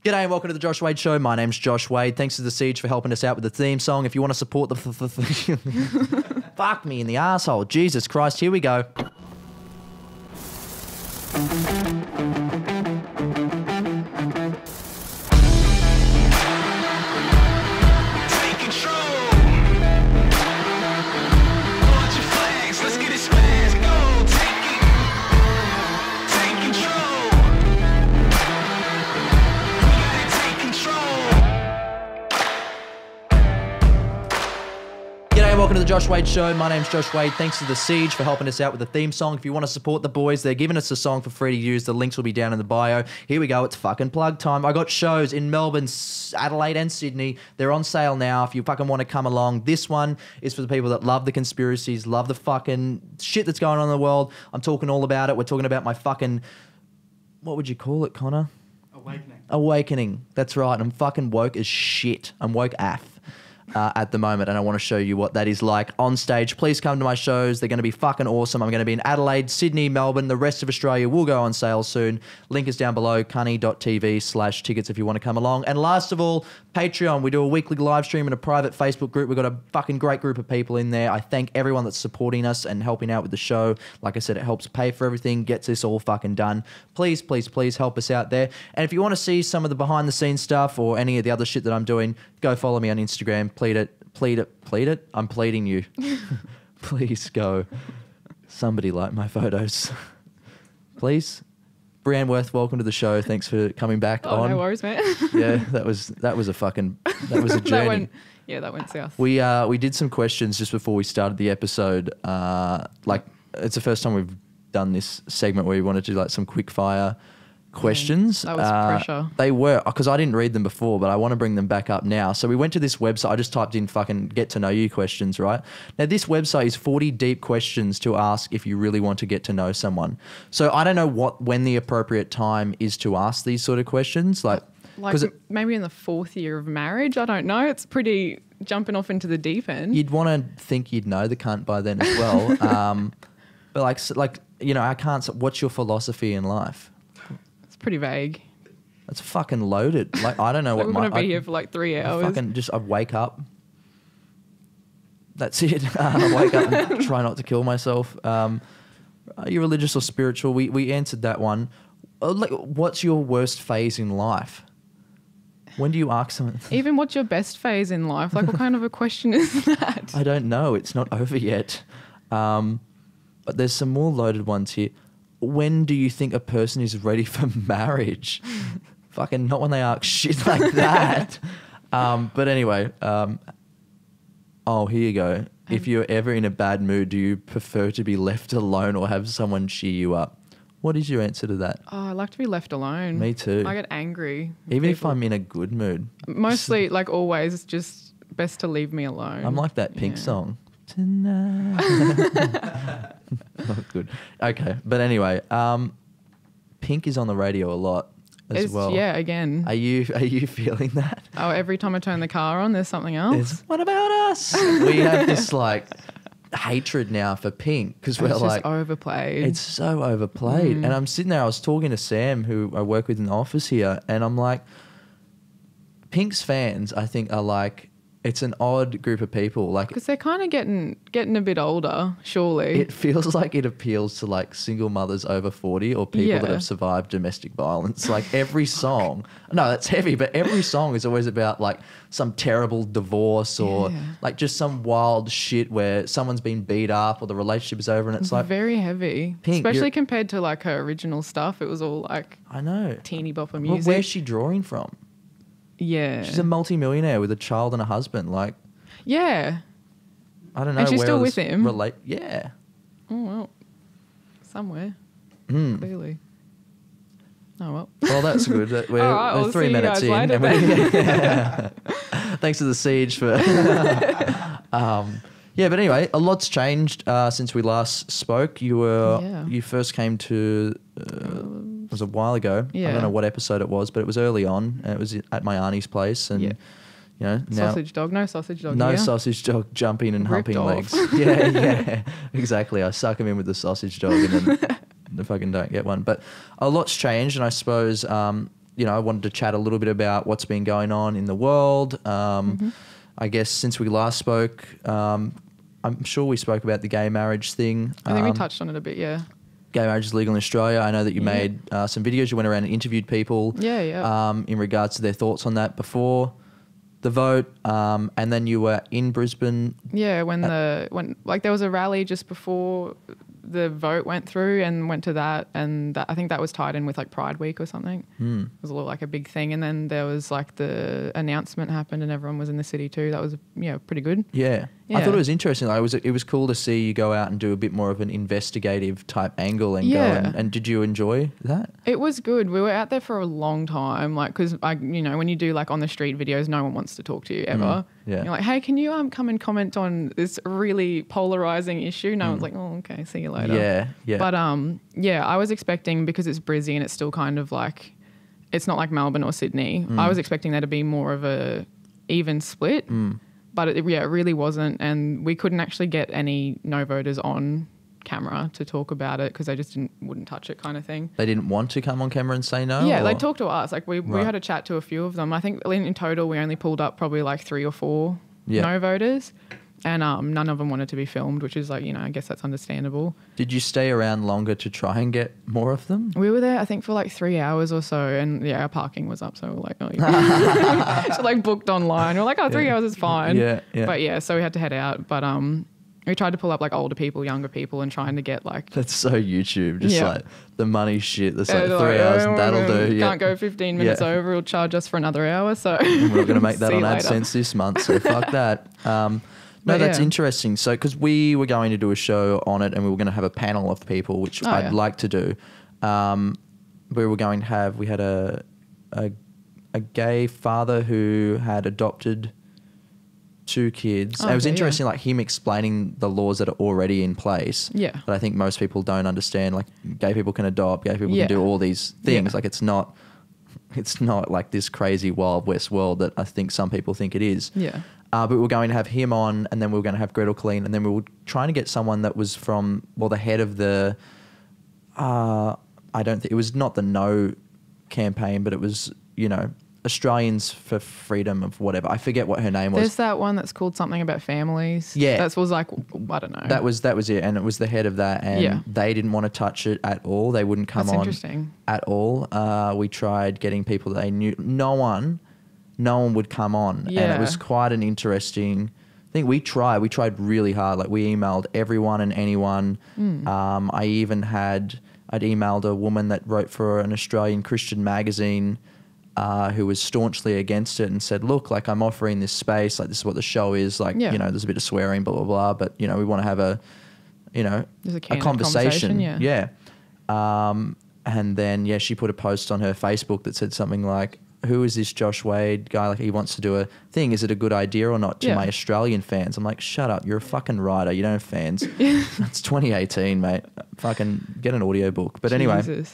G'day and welcome to the Josh Wade Show. My name's Josh Wade. Thanks to the Siege for helping us out with the theme song. If you want to support the... Fuck me in the asshole. Jesus Christ, here we go. Welcome to the Josh Wade Show. My name's Josh Wade. Thanks to the Siege for helping us out with the theme song. If you want to support the boys, they're giving us a song for free to use. The links will be down in the bio. Here we go. It's fucking plug time. I got shows in Melbourne, Adelaide and Sydney. They're on sale now if you fucking want to come along. This one is for the people that love the conspiracies, love the fucking shit that's going on in the world. I'm talking all about it. We're talking about my fucking... What would you call it, Connor? Awakening. That's right. I'm fucking woke as shit. I'm woke AF. At the moment, and I want to show you what that is like on stage. Please come to my shows. They're going to be fucking awesome. I'm going to be in Adelaide, Sydney, Melbourne. The rest of Australia will go on sale soon. Link is down below, cunny.tv/tickets if you want to come along. And last of all, Patreon. We do a weekly live stream in a private Facebook group. We've got a fucking great group of people in there. I thank everyone that's supporting us and helping out with the show. Like I said, it helps pay for everything, gets this all fucking done. Please, please, please help us out there. And if you want to see some of the behind the scenes stuff or any of the other shit that I'm doing, go follow me on Instagram. Plead it. I'm pleading you. Please go. Somebody like my photos. Please. Brianne Worth, welcome to the show. Thanks for coming back on. No worries, mate. Yeah, that was a journey. that went south. We did some questions just before we started the episode. Like it's the first time we've done this segment where we wanted to do like some quick fire questions. That was pressure. They were, because I didn't read them before, but I want to bring them back up now. So we went to this website. I just typed in fucking get to know you questions, right? Now this website is 40 deep questions to ask if you really want to get to know someone. So I don't know when the appropriate time is to ask these sort of questions. Like maybe in the 4th year of marriage. I don't know. It's pretty jumping off into the deep end. You'd want to think you'd know the cunt by then as well. But like, you know, I can't, what's your philosophy in life? Pretty vague. It's fucking loaded. Like I don't know what we're gonna be here for like 3 hours. I wake up. That's it. I wake up and try not to kill myself. Are you religious or spiritual? We answered that one. Like, what's your worst phase in life? When do you ask someone? Even what's your best phase in life? Like what kind of a question is that? I don't know. It's not over yet. But there's some more loaded ones here. When do you think a person is ready for marriage? Fucking not when they ask shit like that. But anyway, here you go. If you're ever in a bad mood, do you prefer to be left alone or have someone cheer you up? What is your answer to that? Oh, I like to be left alone. Me too. I get angry. Even if I'm in a good mood. Mostly, like always, it's just best to leave me alone. I'm like that Pink song. Tonight. Not good. Okay, but anyway, Pink is on the radio a lot as well. Yeah, again. Are you feeling that? Oh, every time I turn the car on, there's something else. What about us? We have this like hatred now for Pink because we're like overplayed. It's so overplayed. And I'm sitting there. I was talking to Sam, who I work with in the office here, and I'm like, Pink's fans, I think, are like. It's an odd group of people, like because they're kind of getting a bit older. Surely it feels like it appeals to like single mothers over 40 or people that have survived domestic violence. Like every song, no, that's heavy, but every song is always about like some terrible divorce or like just some wild shit where someone's been beat up or the relationship is over, and it's like very heavy, Pink, especially compared to like her original stuff. It was all like I know teeny bopper music. Where's she drawing from? Yeah. She's a multi-millionaire with a child and a husband. Like, yeah. I don't know. And she's still with him? Yeah. Oh, well. Somewhere. Clearly. Oh, well. Well, that's good. We're 3 minutes in. Thanks to the Siege for... Yeah, but anyway, a lot's changed since we last spoke. You first came to... it was a while ago. Yeah. I don't know what episode it was, but it was early on. And it was at my auntie's place. And, you know, now... Sausage dog. No sausage dog No here. sausage dog jumping and Ripped humping off. legs. Yeah, exactly. I suck him in with the sausage dog and then if I don't get one. But a lot's changed, and I suppose I wanted to chat a little bit about what's been going on in the world. I guess since we last spoke, I'm sure we spoke about the gay marriage thing. I think we touched on it a bit, yeah. Gay marriage is legal in Australia. I know that you made some videos. You went around and interviewed people in regards to their thoughts on that before the vote, and then you were in Brisbane. Yeah, when there was a rally just before the vote went through, and went to that, and I think that was tied in with like Pride Week or something. It was a little like a big thing, and then there was like the announcement happened, and everyone was in the city too. That was pretty good. Yeah. I thought it was interesting. Like, it was cool to see you go out and do a bit more of an investigative type angle and go and did you enjoy that? It was good. We were out there for a long time, like, because when you do like on the street videos, no one wants to talk to you ever. Yeah. You're like, hey, can you come and comment on this really polarizing issue? No one's like, oh, okay, see you later. Yeah. But I was expecting, because it's Brizzy and it's still kind of like, it's not like Melbourne or Sydney. I was expecting there to be more of a even split. But it really wasn't, and we couldn't actually get any no voters on camera to talk about it because they just wouldn't touch it, kind of thing. They didn't want to come on camera and say no? Yeah, they talked to us. Like we had a chat to a few of them. I think in total we only pulled up probably like 3 or 4 no voters, and none of them wanted to be filmed, which is like, I guess that's understandable. Did you stay around longer to try and get more of them? We were there, I think, for like 3 hours or so, and our parking was up, so we're like, oh, so like booked online. We're like, 3 hours is fine. Yeah. But so we had to head out. But we tried to pull up like older people, younger people, and trying to get like... That's so YouTube, just like the money shit. That's like 3 hours and that'll do. Can't go 15 minutes over, it'll charge us for another hour. So we're not going to make that on AdSense this month, so fuck that. No, that's interesting. So, because we were going to do a show on it and we were going to have a panel of people, which I'd like to do. We had a gay father who had adopted 2 kids. And it was interesting, like him explaining the laws that are already in place. Yeah. That I think most people don't understand. Like, gay people can adopt, gay people can do all these things. Like, it's not like this crazy Wild West world that I think some people think it is. Yeah. But we were going to have him on, and then we were going to have Gretel Colleen, and then we were trying to get someone that was from, the head of the, it was not the No campaign, but it was, Australians for Freedom of whatever. I forget what her name was. There's that one that's called something about families. Yeah. That was like, I don't know. That was it, and it was the head of that, and they didn't want to touch it at all. They wouldn't come on at all. We tried getting people that they knew. No one would come on. And it was quite an interesting thing. We tried really hard. Like, we emailed everyone and anyone. I'd emailed a woman that wrote for an Australian Christian magazine who was staunchly against it and said, look, like, I'm offering this space, like, this is what the show is, like, there's a bit of swearing, blah, blah, blah, but, we want to have a conversation. And then, she put a post on her Facebook that said something like, who is this Josh Wade guy? Like, he wants to do a thing. Is it a good idea or not to my Australian fans? I'm like, shut up. You're a fucking writer. You don't have fans. It's 2018, mate. Fucking get an audiobook. But anyway.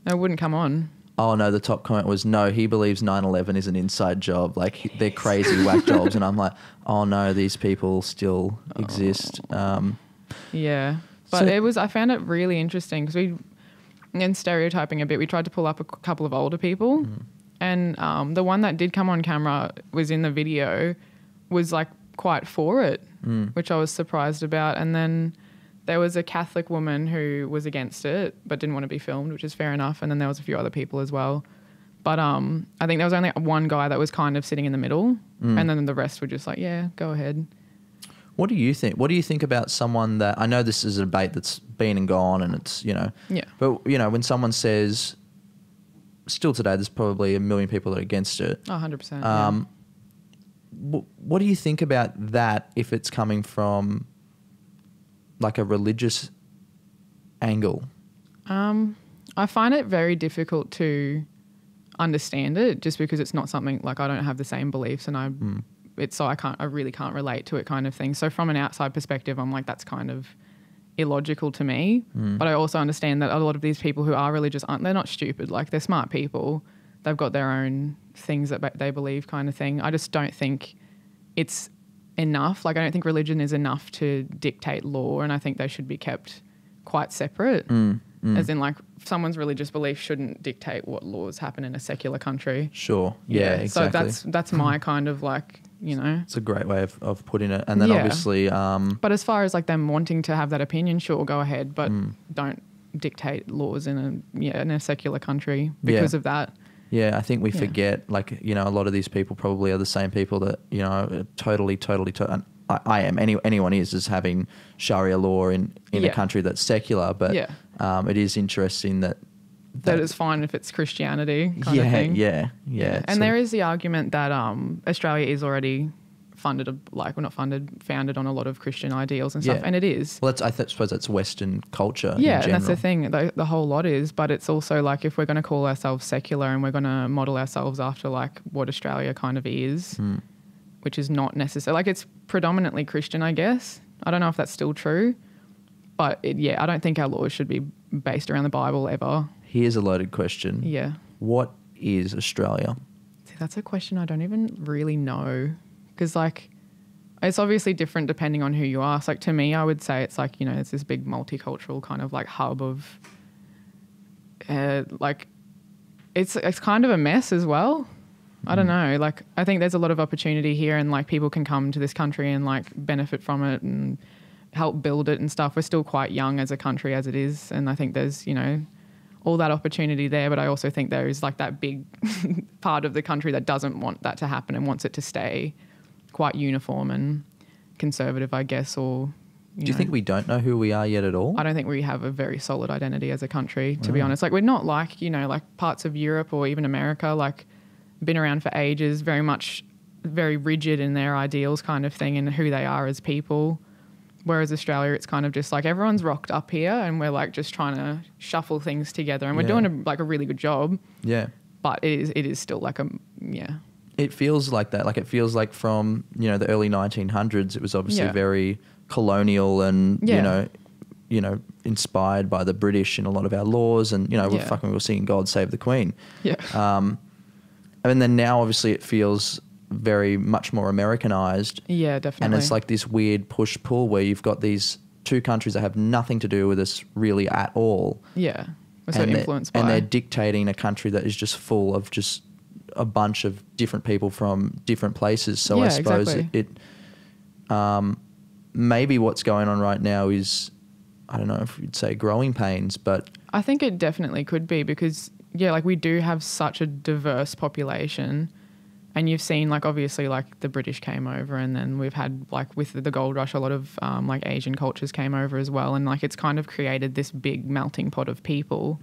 I wouldn't come on. Oh, no, the top comment was, no, he believes 9/11 is an inside job. Like, they're crazy whack jobs. And I'm like, oh, no, these people still exist. But I found it really interesting because in stereotyping a bit, we tried to pull up a couple of older people. And the one that did come on camera was in the video was like quite for it, which I was surprised about. And then there was a Catholic woman who was against it but didn't want to be filmed, which is fair enough. And then there was a few other people as well. But I think there was only one guy that was kind of sitting in the middle, and then the rest were just like, yeah, go ahead. What do you think? What do you think about someone that, I know this is a debate that's been and gone and it's, but, when someone says, still today, there's probably 1 million people that are against it. 100%. What do you think about that if it's coming from like a religious angle? I find it very difficult to understand it just because it's not something, like, I don't have the same beliefs and I really can't relate to it, kind of thing. So from an outside perspective, I'm like, that's kind of illogical to me. But I also understand that a lot of these people who are religious they're not stupid. Like, they're smart people. They've got their own things that they believe, kind of thing. I just don't think it's enough. Like, I don't think religion is enough to dictate law, and I think they should be kept quite separate. As in, like, someone's religious belief shouldn't dictate what laws happen in a secular country. Sure. Yeah, exactly. So that's my kind of like, you know. It's a great way of putting it. And then obviously... but as far as like them wanting to have that opinion, sure, go ahead, but don't dictate laws in a secular country because of that. Yeah, I think we forget, like, you know, a lot of these people probably are the same people that, you know, totally I am. Anyone is having Sharia law in a country that's secular, but it is interesting that it's fine if it's Christianity kind of thing. Yeah. And there is the argument that Australia is already founded on a lot of Christian ideals and stuff, and it is. Well, I suppose that's Western culture. Yeah, and that's the thing. The whole lot is, but it's also like if we're going to call ourselves secular and we're going to model ourselves after like what Australia kind of is, which is not necessarily like it's predominantly Christian, I guess. I don't know if that's still true, but I don't think our laws should be based around the Bible ever. Here's a loaded question. Yeah. What is Australia? See, that's a question I don't even really know. Because, like, it's obviously different depending on who you ask. Like, to me, I would say it's like, you know, it's this big multicultural kind of like hub of, like, it's kind of a mess as well. I don't know. Like, I think there's a lot of opportunity here and, like, people can come to this country and, like, benefit from it and help build it and stuff. We're still quite young as a country as it is. And I think there's, you know, all that opportunity there. But I also think there is, like, that big part of the country that doesn't want that to happen and wants it to stay quite uniform and conservative, I guess, or... Do you think we don't know who we are yet at all? I don't think we have a very solid identity as a country, to be honest. Like, we're not like, you know, like parts of Europe or even America, like, been around for ages, very rigid in their ideals kind of thing and who they are as people. Whereas Australia, it's kind of just like everyone's rocked up here and we're, like, just trying to shuffle things together and we're doing, a really good job. Yeah. But it is still like It feels like that. Like it feels like from, you know, the early 1900s, it was obviously very colonial and, you know, inspired by the British in a lot of our laws and, you know, we're singing God Save the Queen. Yeah. And then now obviously it feels very much more Americanized. Yeah, definitely. And it's like this weird push-pull where you've got these two countries that have nothing to do with us really at all. Yeah. We're so influenced by. And they're dictating a country that is just full of just a bunch of different people from different places. So I suppose it maybe what's going on right now is, I don't know if you'd say growing pains, but... I think it definitely could be because, like we do have such a diverse population and you've seen like obviously like the British came over and then we've had like with the gold rush a lot of like Asian cultures came over as well and like it's kind of created this big melting pot of people.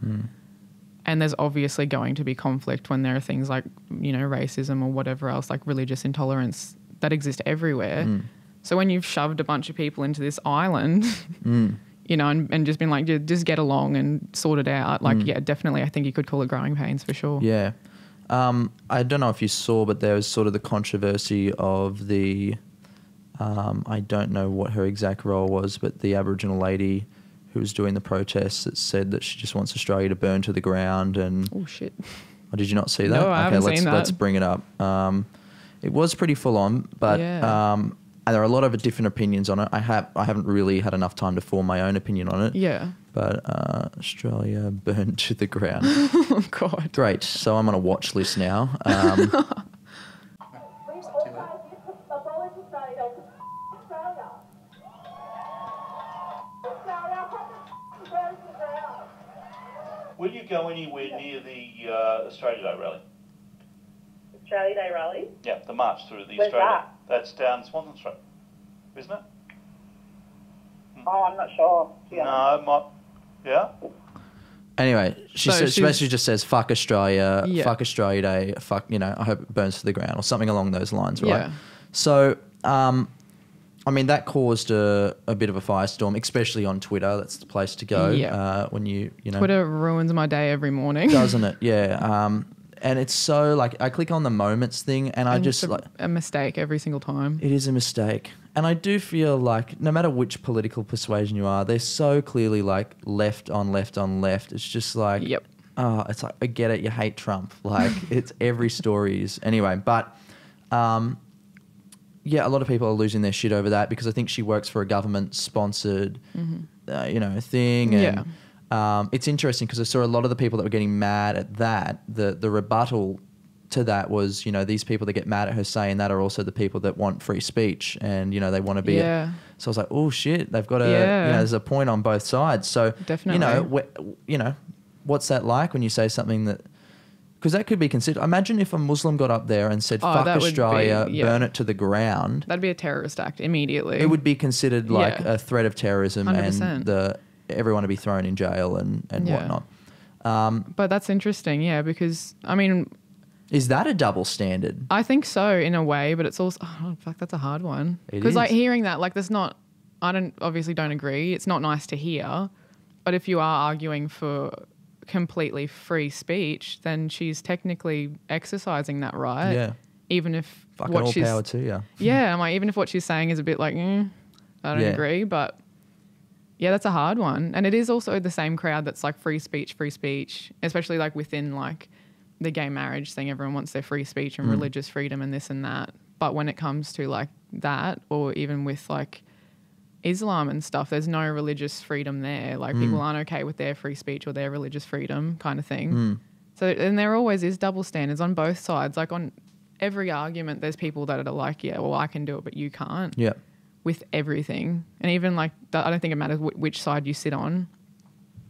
And there's obviously going to be conflict when there are things like, you know, racism or whatever else, like religious intolerance that exist everywhere. So when you've shoved a bunch of people into this island, you know, and just been like, just get along and sort it out. Like, definitely, I think you could call it growing pains for sure. Yeah. I don't know if you saw, but there was sort of the controversy of the, I don't know what her exact role was, but the Aboriginal lady who was doing the protests that said that she just wants Australia to burn to the ground. And oh shit! Oh, did you not see that? No, I haven't seen that. Let's bring it up. It was pretty full on, but and there are a lot of different opinions on it. I haven't really had enough time to form my own opinion on it. Yeah. But Australia burned to the ground. Oh God. Great. So I'm on a watch list now. Will you go anywhere near the Australia Day rally? Australia Day rally? Yeah, the march through the Where's Australia. that? That's down Swanston Street, isn't it? Oh, I'm not sure. No, it might. Yeah. Anyway, she basically just says "fuck Australia," "fuck Australia Day," "fuck," you know, I hope it burns to the ground or something along those lines, right? Yeah. So, I mean, that caused a bit of a firestorm, especially on Twitter. That's the place to go. Yeah. When you know, Twitter ruins my day every morning, doesn't it? Yeah. And it's so like I click on the moments thing, and I just like a mistake every single time. It is a mistake, and I do feel like no matter which political persuasion you are, they're so clearly like left on left on left. It's just like, oh, it's like I get it. You hate Trump, like it's every story is anyway. But yeah, a lot of people are losing their shit over that because I think she works for a government sponsored, you know, thing, and it's interesting because I saw a lot of the people that were getting mad at that. The rebuttal to that was, you know, these people that get mad at her saying that are also the people that want free speech, and you know they want to be. Yeah. So I was like, oh shit, they've got a. Yeah. You know, there's a point on both sides. So Definitely. you know, what's that like when you say something that? Because that could be considered. Imagine if a Muslim got up there and said, "Fuck that would Australia, be- yeah. burn it to the ground." That'd be a terrorist act immediately. It would be considered like Yeah. a threat of terrorism, 100%. and everyone to be thrown in jail and Yeah. whatnot. But that's interesting, yeah, because I mean, Is that a double standard? I think so in a way, but it's also fuck, that's a hard one. It Because like is. hearing that, like there's not, I obviously don't agree. It's not nice to hear, but if you are arguing for completely free speech, then she's technically exercising that right. Yeah. Even if Fucking what all she's power to you. yeah, I'm like even if what she's saying is a bit like I don't Yeah. agree, but yeah, that's a hard one. And it is also the same crowd that's like free speech, especially like within like the gay marriage thing. Everyone wants their free speech and religious freedom and this and that. But when it comes to like that, or even with like Islam and stuff, there's no religious freedom there. Like people aren't okay with their free speech or their religious freedom kind of thing. So, and there always is double standards on both sides. Like on every argument, there's people that are like, yeah, well, I can do it, but you can't. Yeah. With everything. And even like, I don't think it matters which side you sit on.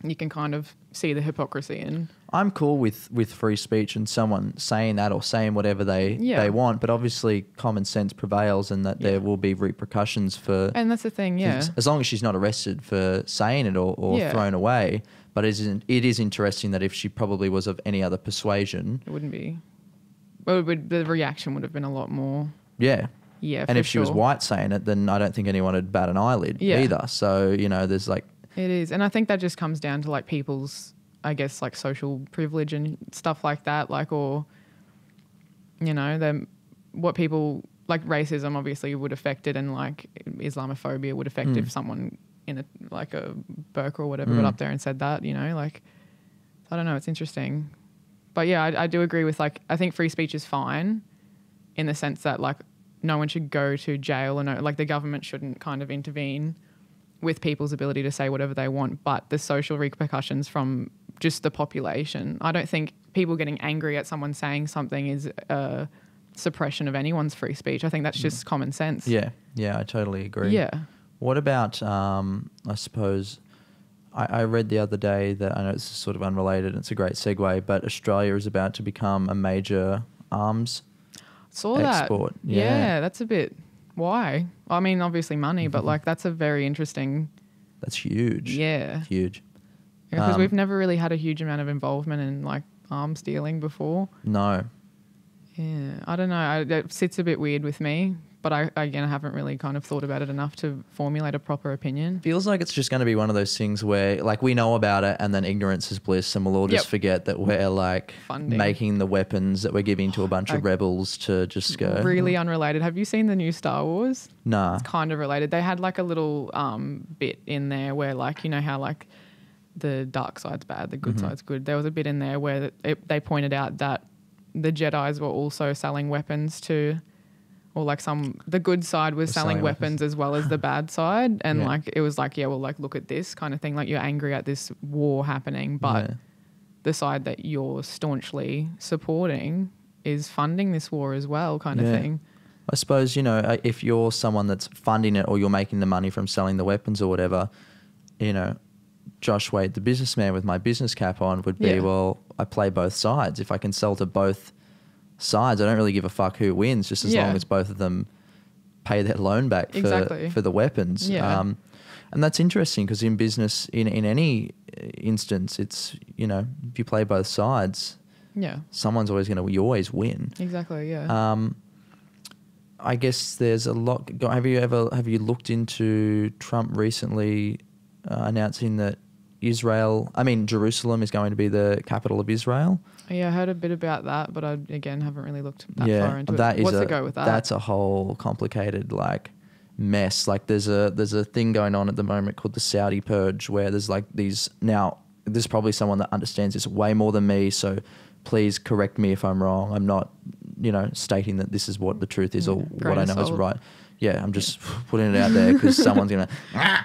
You can kind of see the hypocrisy in. I'm cool with free speech and someone saying that or saying whatever they want, but obviously common sense prevails, and that there will be repercussions for. And that's the thing, yeah. As long as she's not arrested for saying it or Yeah. thrown away. But it is interesting that if she probably was of any other persuasion. It wouldn't be. Well, the reaction would have been a lot more. Yeah. Yeah, And for if she was sure. white saying it, then I don't think anyone would bat an eyelid Yeah. either. So, you know, there's like. It is. And I think that just comes down to like people's, I guess, like social privilege and stuff like that. Like, or, you know, what people, like racism obviously would affect it, and like Islamophobia would affect if someone in a burqa or whatever got up there and said that, you know, like, I don't know, it's interesting. But yeah, I do agree with like, I think free speech is fine in the sense that like no one should go to jail, or no, like the government shouldn't kind of intervene with people's ability to say whatever they want, but the social repercussions from just the population. I don't think people getting angry at someone saying something is a suppression of anyone's free speech. I think that's just common sense. Yeah. Yeah, I totally agree. Yeah. What about, I suppose, I read the other day that, I know it's sort of unrelated, and it's a great segue, but Australia is about to become a major arms Saw export. that. Yeah, that's a bit... Why? I mean, obviously money, but like that's a very interesting... That's huge. Yeah. Huge. Because we've never really had a huge amount of involvement in like arms dealing before. No. Yeah, I don't know. It sits a bit weird with me, but I haven't really kind of thought about it enough to formulate a proper opinion. Feels like it's just going to be one of those things where like we know about it and then ignorance is bliss, and we'll all just forget that we're like Funding. making the weapons that we're giving to a bunch of rebels to just go. Really unrelated. Have you seen the new Star Wars? Nah. It's kind of related. They had like a little bit in there where like, you know how like the dark side's bad, the good side's good. There was a bit in there where they pointed out that the Jedis were also selling weapons to, or like the good side was selling weapons as well as the bad side. And like, it was like, yeah, well, like, look at this kind of thing. Like you're angry at this war happening, but the side that you're staunchly supporting is funding this war as well kind of thing. I suppose, you know, if you're someone that's funding it or you're making the money from selling the weapons or whatever, you know, Josh Wade, the businessman with my business cap on, would be, well, I play both sides. If I can sell to both sides, I don't really give a fuck who wins, just as long as both of them pay their loan back for the weapons. Yeah. And that's interesting because in business, in any instance, it's, you know, if you play both sides, someone's always going to, you always win. Exactly, yeah. I guess there's a lot. Have you looked into Trump recently announcing that Jerusalem is going to be the capital of Israel? Yeah, I heard a bit about that, but I, again, haven't really looked that far into it. What's the go with that? That's a whole complicated, like, mess. Like, there's a thing going on at the moment called the Saudi Purge, where there's, like, these... Now, there's probably someone that understands this way more than me, so please correct me if I'm wrong. I'm not, you know, stating that this is what the truth is or what I know is right. Yeah, I'm just putting it out there because someone's gonna.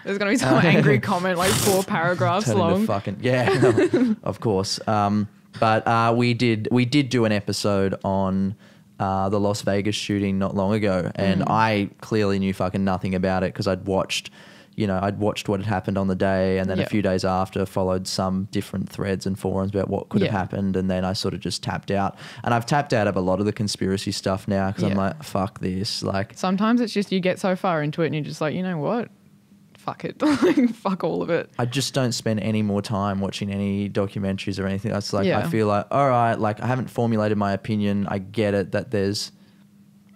There's gonna be some angry comment like 4 paragraphs turn into long. fucking yeah, of course. But we did do an episode on the Las Vegas shooting not long ago, and I clearly knew fucking nothing about it because I'd watched what had happened on the day, and then a few days after followed some different threads and forums about what could have happened, and then I sort of just tapped out. And I've tapped out of a lot of the conspiracy stuff now because I'm like, fuck this. Like sometimes it's just you get so far into it and you're just like, you know what? Fuck it. Like, fuck all of it. I just don't spend any more time watching any documentaries or anything. That's like I feel like, all right, like I haven't formulated my opinion. I get it that there's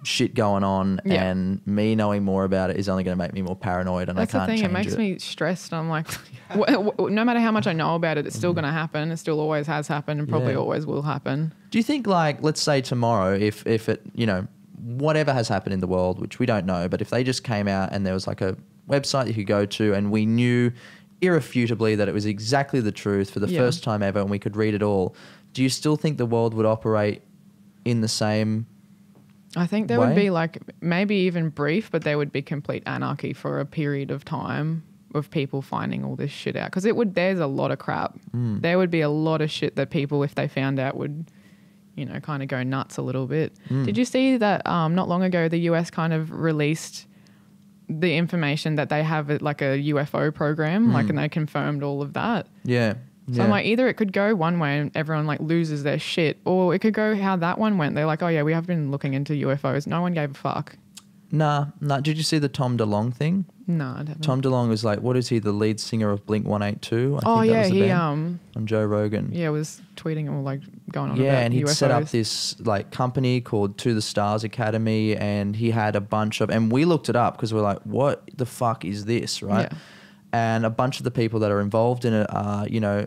shit going on, and me knowing more about it is only going to make me more paranoid, and that's I can't change it. That's the thing. It makes me stressed. I'm like, no matter how much I know about it, it's still going to happen. It still always has happened and probably always will happen. Do you think, like, let's say tomorrow, if it, you know, whatever has happened in the world, which we don't know, but if they just came out and there was like a website you could go to and we knew irrefutably that it was exactly the truth for the first time ever and we could read it all, do you still think the world would operate in the same I think there would be like maybe even brief, but there would be complete anarchy for a period of time of people finding all this shit out. Because there's a lot of crap. There would be a lot of shit that people, if they found out, would, you know, kind of go nuts a little bit. Did you see that not long ago the US kind of released the information that they have like a UFO program, like, and they confirmed all of that? Yeah. So I'm like, either it could go one way and everyone like loses their shit, or it could go how that one went. They're like, oh yeah, we have been looking into UFOs. No one gave a fuck. Nah. Did you see the Tom DeLonge thing? No, I haven't. Tom DeLonge was like, what is he, the lead singer of Blink-182? I think that was the band, on Joe Rogan. Yeah, was tweeting or like going on about about and he'd UFOs. set up this like company called To the Stars Academy, and he had a bunch of, and we looked it up because we're like, what the fuck is this, right? Yeah. And a bunch of the people that are involved in it are, you know,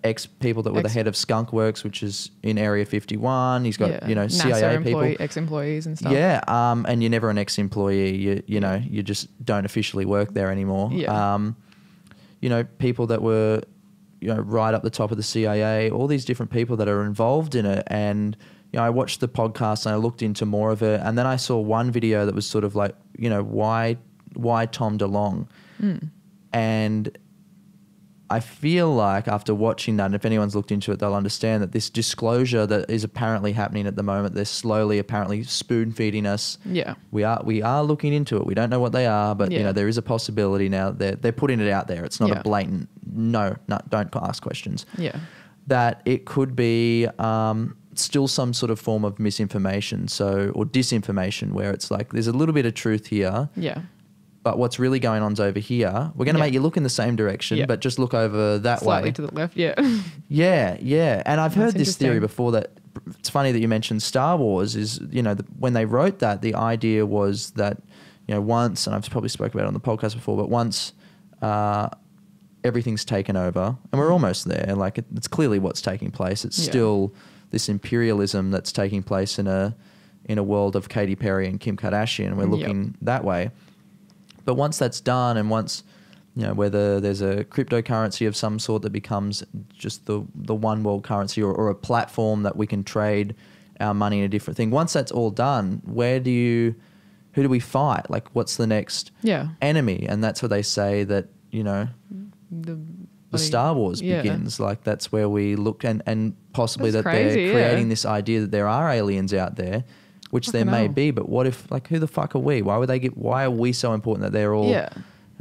ex people that were the head of Skunk Works, which is in Area 51. He's got, you know, CIA people, ex-employees and stuff. Yeah, and you're never an ex-employee. You know, you just don't officially work there anymore. Yeah. You know, people that were, you know, right up the top of the CIA. All these different people that are involved in it, and you know, I watched the podcast and I looked into more of it, and then I saw one video that was sort of like, you know, why Tom DeLonge, and I feel like after watching that, and if anyone's looked into it, they'll understand that this disclosure that is apparently happening at the moment, they're slowly apparently spoon feeding us. Yeah. We are looking into it. We don't know what they are, but you know, there is a possibility now. They're putting it out there. It's not a blatant, no, don't ask questions. Yeah. That it could be still some sort of form of misinformation, or disinformation, where it's like there's a little bit of truth here. Yeah. But what's really going on's over here. We're going to make you look in the same direction, but just look over that Slightly way. to the left, yeah. Yeah. And I've heard this theory before that it's funny that you mentioned Star Wars is, you know, when they wrote that, the idea was that, you know, once, and I've probably spoken about it on the podcast before, but once everything's taken over, and we're almost there, like it's clearly what's taking place. It's still this imperialism that's taking place in a world of Katy Perry and Kim Kardashian, and we're looking that way. But once that's done, and once, you know, whether there's a cryptocurrency of some sort that becomes just the one world currency, or a platform that we can trade our money in a different thing. Once that's all done, who do we fight? Like, what's the next enemy? And that's where they say that, you know, the Star Wars begins. Like, that's where we look, and possibly that's that crazy, they're creating this idea that there are aliens out there. Which there may be, but what if, like, who the fuck are we? Why are we so important that they're all,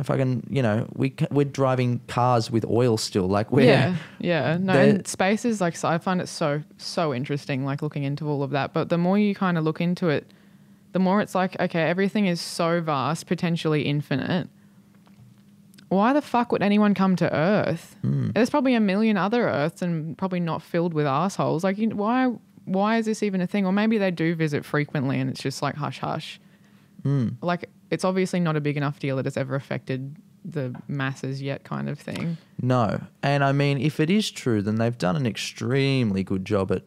fucking, you know, we're driving cars with oil still, like we're. Yeah. No, and space is like, so I find it so interesting, like looking into all of that. But the more you kind of look into it, the more it's like, okay, everything is so vast, potentially infinite. Why the fuck would anyone come to Earth? There's probably a million other Earths and probably not filled with assholes. Like, why is this even a thing? Or maybe they do visit frequently and it's just like hush hush. Like, it's obviously not a big enough deal that it's ever affected the masses yet, kind of thing. No. And I mean, if it is true, then they've done an extremely good job at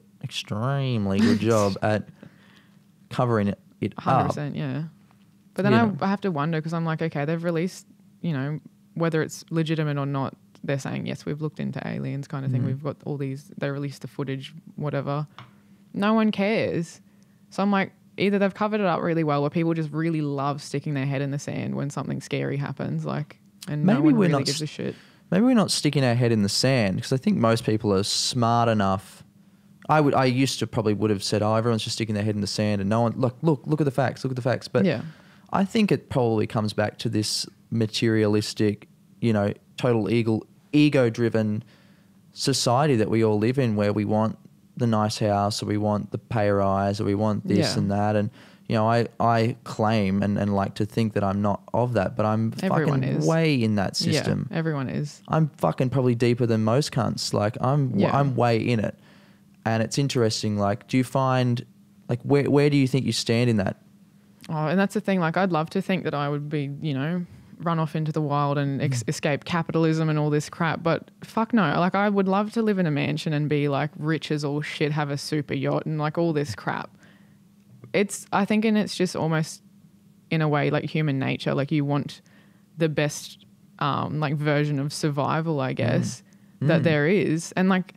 covering it 100%, up. yeah. But then I have to wonder, because I'm like, okay, they've released, you know, whether it's legitimate or not, they're saying, yes, we've looked into aliens kind of thing. We've got all these, they released the footage, whatever. No one cares. So I'm like, either they've covered it up really well, or people just really love sticking their head in the sand when something scary happens, like, and no one really gives a shit. Maybe we're not sticking our head in the sand, because I think most people are smart enough. I used to probably would have said, oh, everyone's just sticking their head in the sand and no one, look at the facts, look at the facts. But yeah. I think it probably comes back to this materialistic, you know, total ego-driven society that we all live in, where we want the nice house, or we want the pay rise, or we want this and that. And, you know, I claim and like to think that I'm not of that, but I'm fucking way in that system. Yeah, everyone is. I'm fucking probably deeper than most cunts. Like I'm way in it. And it's interesting, like, do you find, like, where do you think you stand in that? Oh, and that's the thing. Like, I'd love to think that I would be, you know, run off into the wild and escape capitalism and all this crap. But fuck no. Like, I would love to live in a mansion and be, like, rich as all shit, have a super yacht and, like, all this crap. I think, and it's just almost, in a way, like human nature. Like, you want the best, like, version of survival, I guess, that there is. And, like,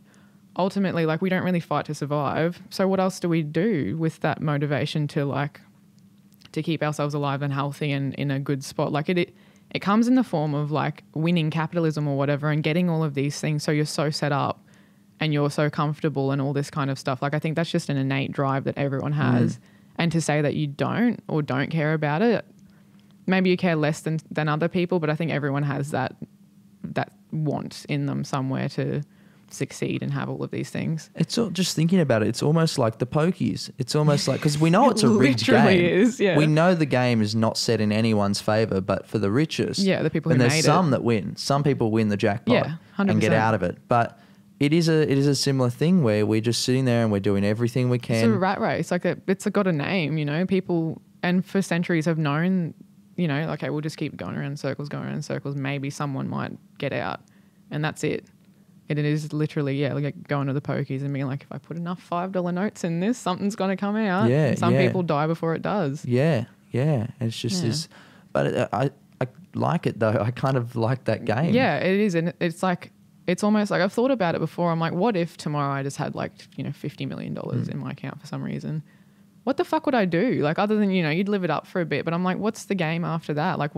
ultimately, like, we don't really fight to survive. So what else do we do with that motivation to, like, to keep ourselves alive and healthy and in a good spot? Like, it comes in the form of, like, winning capitalism or whatever and getting all of these things so you're so set up and you're so comfortable and all this kind of stuff. Like, I think that's just an innate drive that everyone has. And to say that you don't or don't care about it, maybe you care less than other people, but I think everyone has that want in them somewhere to succeed and have all of these things. It's all, just thinking about it, it's almost like the pokies. It's almost like, because we know it's a rigged game. Is, yeah. We know the game is not set in anyone's favour, but for the richest. Yeah, the people who made it. And there's some that win. Some people win the jackpot 100%. And get out of it. But it is a similar thing where we're just sitting there and we're doing everything we can. It's a rat race. Like, it's got a name, you know. People, and for centuries have known, you know, like, okay, we'll just keep going around in circles. Maybe someone might get out, and that's it. It is literally, like going to the pokies and being like, if I put enough $5 notes in this, something's going to come out. Yeah, and some people die before it does. Yeah. And it's just this, but I like it though. I kind of like that game. Yeah, it is. And it's like, it's almost like, I've thought about it before. I'm like, what if tomorrow I just had, like, you know, $50 million in my account for some reason? What the fuck would I do? Like, other than, you know, you'd live it up for a bit, but I'm like, what's the game after that? Like,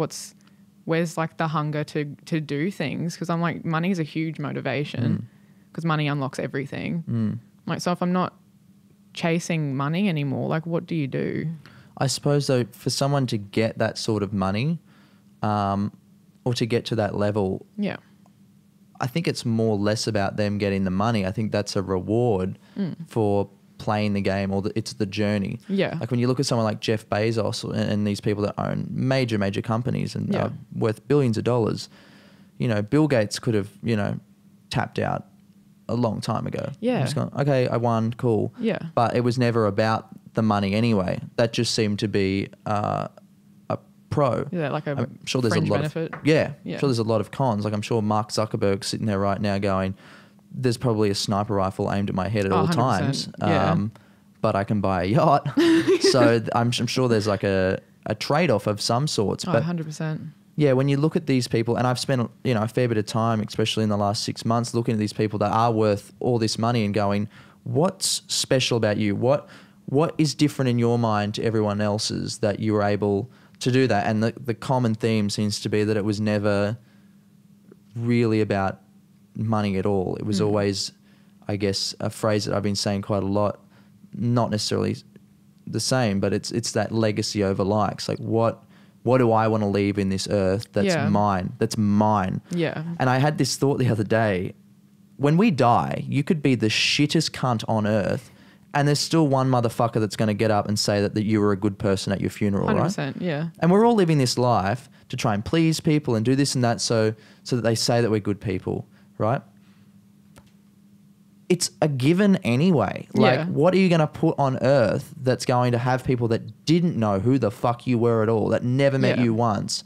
where's like the hunger to do things? Because I'm like, money is a huge motivation because money unlocks everything. Like, so if I'm not chasing money anymore, like, what do you do? I suppose though, for someone to get that sort of money, or to get to that level, I think it's more less about them getting the money. I think that's a reward for playing the game, or it's the journey. Yeah. Like when you look at someone like Jeff Bezos and these people that own major companies and are worth billions of dollars, you know, Bill Gates could have, you know, tapped out a long time ago. Yeah. Just gone, okay, I won, cool. Yeah. But it was never about the money anyway. That just seemed to be a pro. Yeah, like I'm sure there's fringe a lot benefit. I'm sure there's a lot of cons. Like I'm sure Mark Zuckerberg's sitting there right now going, there's probably a sniper rifle aimed at my head at all 100%. times. Yeah. But I can buy a yacht. So I'm sure there's like a trade-off of some sorts. But 100%. Yeah, when you look at these people, and I've spent, you know, a fair bit of time, especially in the last 6 months, looking at these people that are worth all this money and going, what's special about you? What is different in your mind to everyone else's that you were able to do that? And the common theme seems to be that it was never really about money at all. It was always, I guess, a phrase that I've been saying quite a lot, not necessarily the same, but it's that legacy over likes. Like what do I want to leave in this earth that's mine? That's mine. Yeah. And I had this thought the other day. When we die, you could be the shittest cunt on earth, and there's still one motherfucker that's going to get up and say that you were a good person at your funeral, 100%, right? yeah. And we're all living this life to try and please people and do this and that so that they say that we're good people, right? It's a given anyway. Like, what are you going to put on earth that's going to have people that didn't know who the fuck you were at all, that never met you once,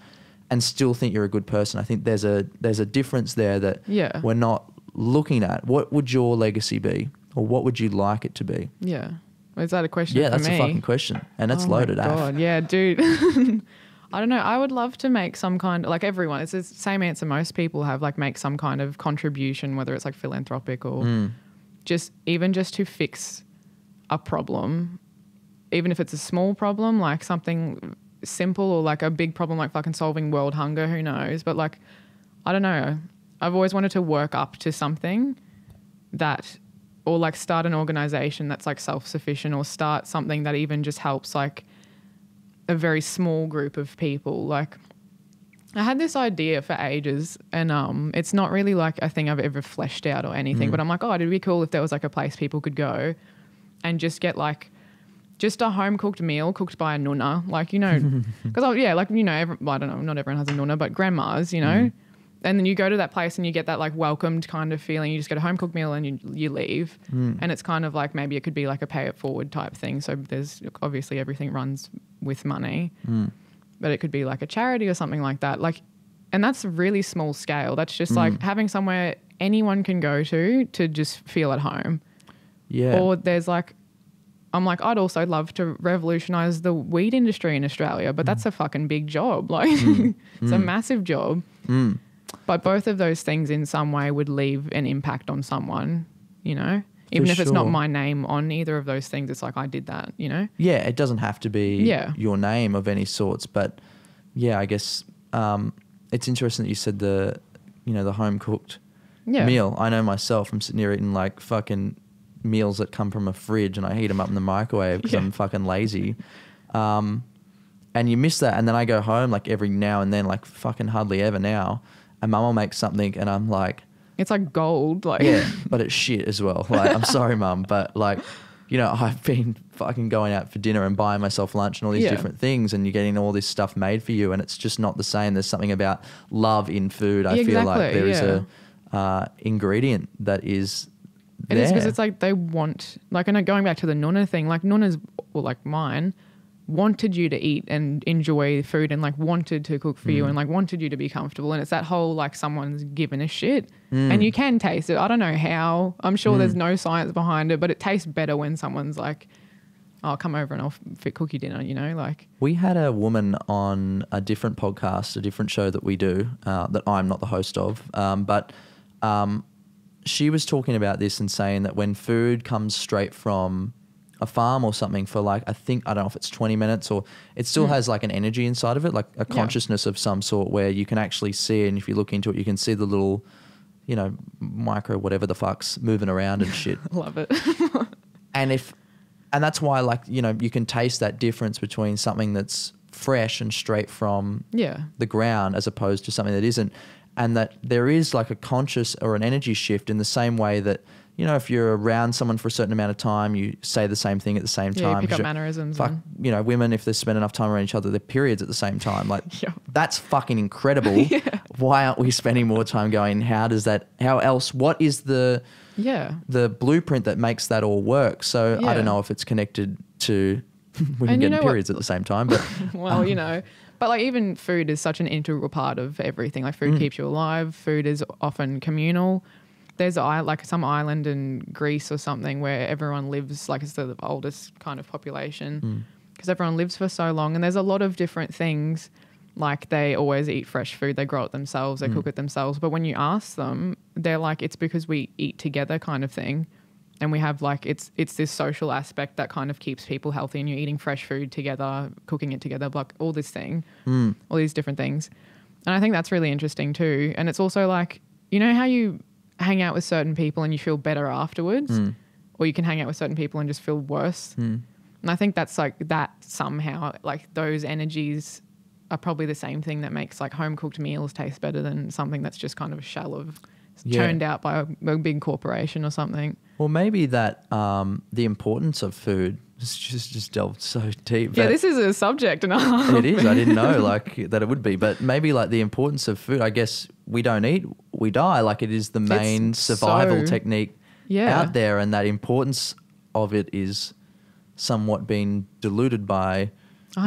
and still think you're a good person? I think there's a difference there that we're not looking at. What would your legacy be, or what would you like it to be? Yeah. Is that a question? Yeah, for that's me? a fucking question, and that's loaded. Oh my God, yeah, dude. I don't know. I would love to make some kind of, like everyone, it's the same answer most people have, like make some kind of contribution, whether it's like philanthropic or just to fix a problem. even if it's a small problem, like something simple, or like a big problem like fucking solving world hunger, who knows? But like, I don't know. I've always wanted to work up to something that, or like start an organization that's like self-sufficient, or start something that even just helps like a very small group of people. Like, I had this idea for ages, and it's not really like a thing I've ever fleshed out or anything, but I'm like, oh, it'd be cool if there was like a place people could go and just get like just a home cooked meal cooked by a nunna, like, you know, because I don't know, not everyone has a nunna, but grandmas, you know, and then you go to that place and you get that like welcomed kind of feeling. You just get a home cooked meal and you leave, and it's kind of like, maybe it could be like a pay it forward type thing. So there's obviously everything runs with money, but it could be like a charity or something like that. Like, and that's really small scale. That's just like having somewhere anyone can go to just feel at home. Yeah. Or there's like, I'm like, I'd also love to revolutionize the weed industry in Australia, but that's a fucking big job. Like, it's a massive job. But both of those things in some way would leave an impact on someone, you know? Even if it's not my name on either of those things, it's like, I did that, you know? Yeah, it doesn't have to be your name of any sorts, but yeah, I guess it's interesting that you said the home cooked meal. I know myself, I'm sitting here eating like fucking meals that come from a fridge, and I heat them up in the microwave because I'm fucking lazy. And you miss that, and then I go home like every now and then, like fucking hardly ever now, and mum will make something and I'm like, it's like gold. Like, yeah, but it's shit as well. Like, I'm sorry, mum, but like, you know, I've been fucking going out for dinner and buying myself lunch and all these different things, and you're getting all this stuff made for you, and it's just not the same. There's something about love in food. I feel like there is a ingredient that is there. It is, because it's like they want, like, and going back to the nunna thing, like nunnas, or like mine, wanted you to eat and enjoy food, and like wanted to cook for you, and like wanted you to be comfortable. And it's that whole like someone's given a shit, and you can taste it. I don't know how. I'm sure there's no science behind it, but it tastes better when someone's like, "I'll come over and I'll cook you dinner." You know, like, we had a woman on a different podcast, a different show that we do, that I'm not the host of, but she was talking about this and saying that when food comes straight from a farm or something for like, I don't know if it's 20 minutes, or it still has like an energy inside of it, like a consciousness of some sort, where you can actually see it, and if you look into it, you can see the little, you know, micro whatever the fuck's moving around and shit. Love it. And that's why, like, you know, you can taste that difference between something that's fresh and straight from the ground as opposed to something that isn't. And that there is like a conscious or an energy shift in the same way that, you know, if you're around someone for a certain amount of time, you say the same thing at the same time. You pick up mannerisms. Fuck, you know, women, if they spend enough time around each other, their periods at the same time. Like, that's fucking incredible. Why aren't we spending more time going, how else, what is the blueprint that makes that all work? So I don't know if it's connected to women getting periods at the same time, but well, you know, but like even food is such an integral part of everything. Like food keeps you alive. Food is often communal. There's like some island in Greece or something where everyone lives, like it's the oldest kind of population because everyone lives for so long, and there's a lot of different things. Like they always eat fresh food, they grow it themselves, they cook it themselves. But when you ask them, they're like, it's because we eat together kind of thing. And we have like, it's this social aspect that kind of keeps people healthy, and you're eating fresh food together, cooking it together, like all this thing, all these different things. And I think that's really interesting too. And it's also like, you know how you hang out with certain people and you feel better afterwards, or you can hang out with certain people and just feel worse. And I think that's like that somehow, like those energies are probably the same thing that makes like home cooked meals taste better than something that's just kind of a shell of churned out by a big corporation or something. Well, maybe that the importance of food just delved so deep. Yeah, this is a subject and a half. It is. I didn't know like that it would be, but maybe like the importance of food. I guess we don't eat, we die. Like it is the main survival technique out there, and that importance of it is somewhat being diluted by,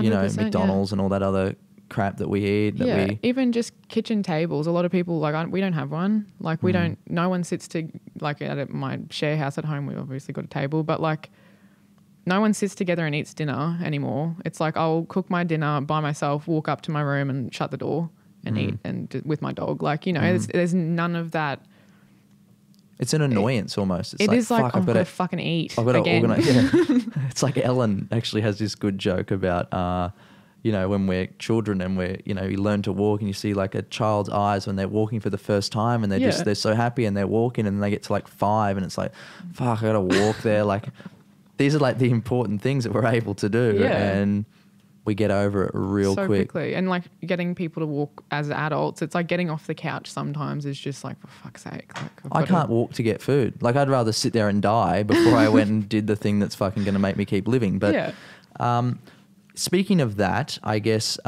you know, McDonald's and all that other crap that we eat. Even just kitchen tables. A lot of people we don't have one. Like we don't. No one sits to like at my share house at home. We obviously got a table, but like no one sits together and eats dinner anymore. It's like I'll cook my dinner by myself, walk up to my room and shut the door and eat and with my dog. Like, you know, there's none of that. It's an annoyance almost. It's It is like, fuck, oh, I've I've got got to to fucking eat I've got to again. organize. Yeah. It's like Ellen actually has this good joke about, you know, when we're children and you learn to walk and you see like a child's eyes when they're walking for the first time and they're so happy and they're walking and then they get to like 5 and it's like, fuck, I got to walk there. Like these are like the important things that we're able to do and we get over it real so quick. quickly. And like getting people to walk as adults, it's like getting off the couch sometimes is just like, for fuck's sake. Like, I can't walk to get food. Like I'd rather sit there and die before I went and did the thing that's fucking going to make me keep living. But speaking of that, I guess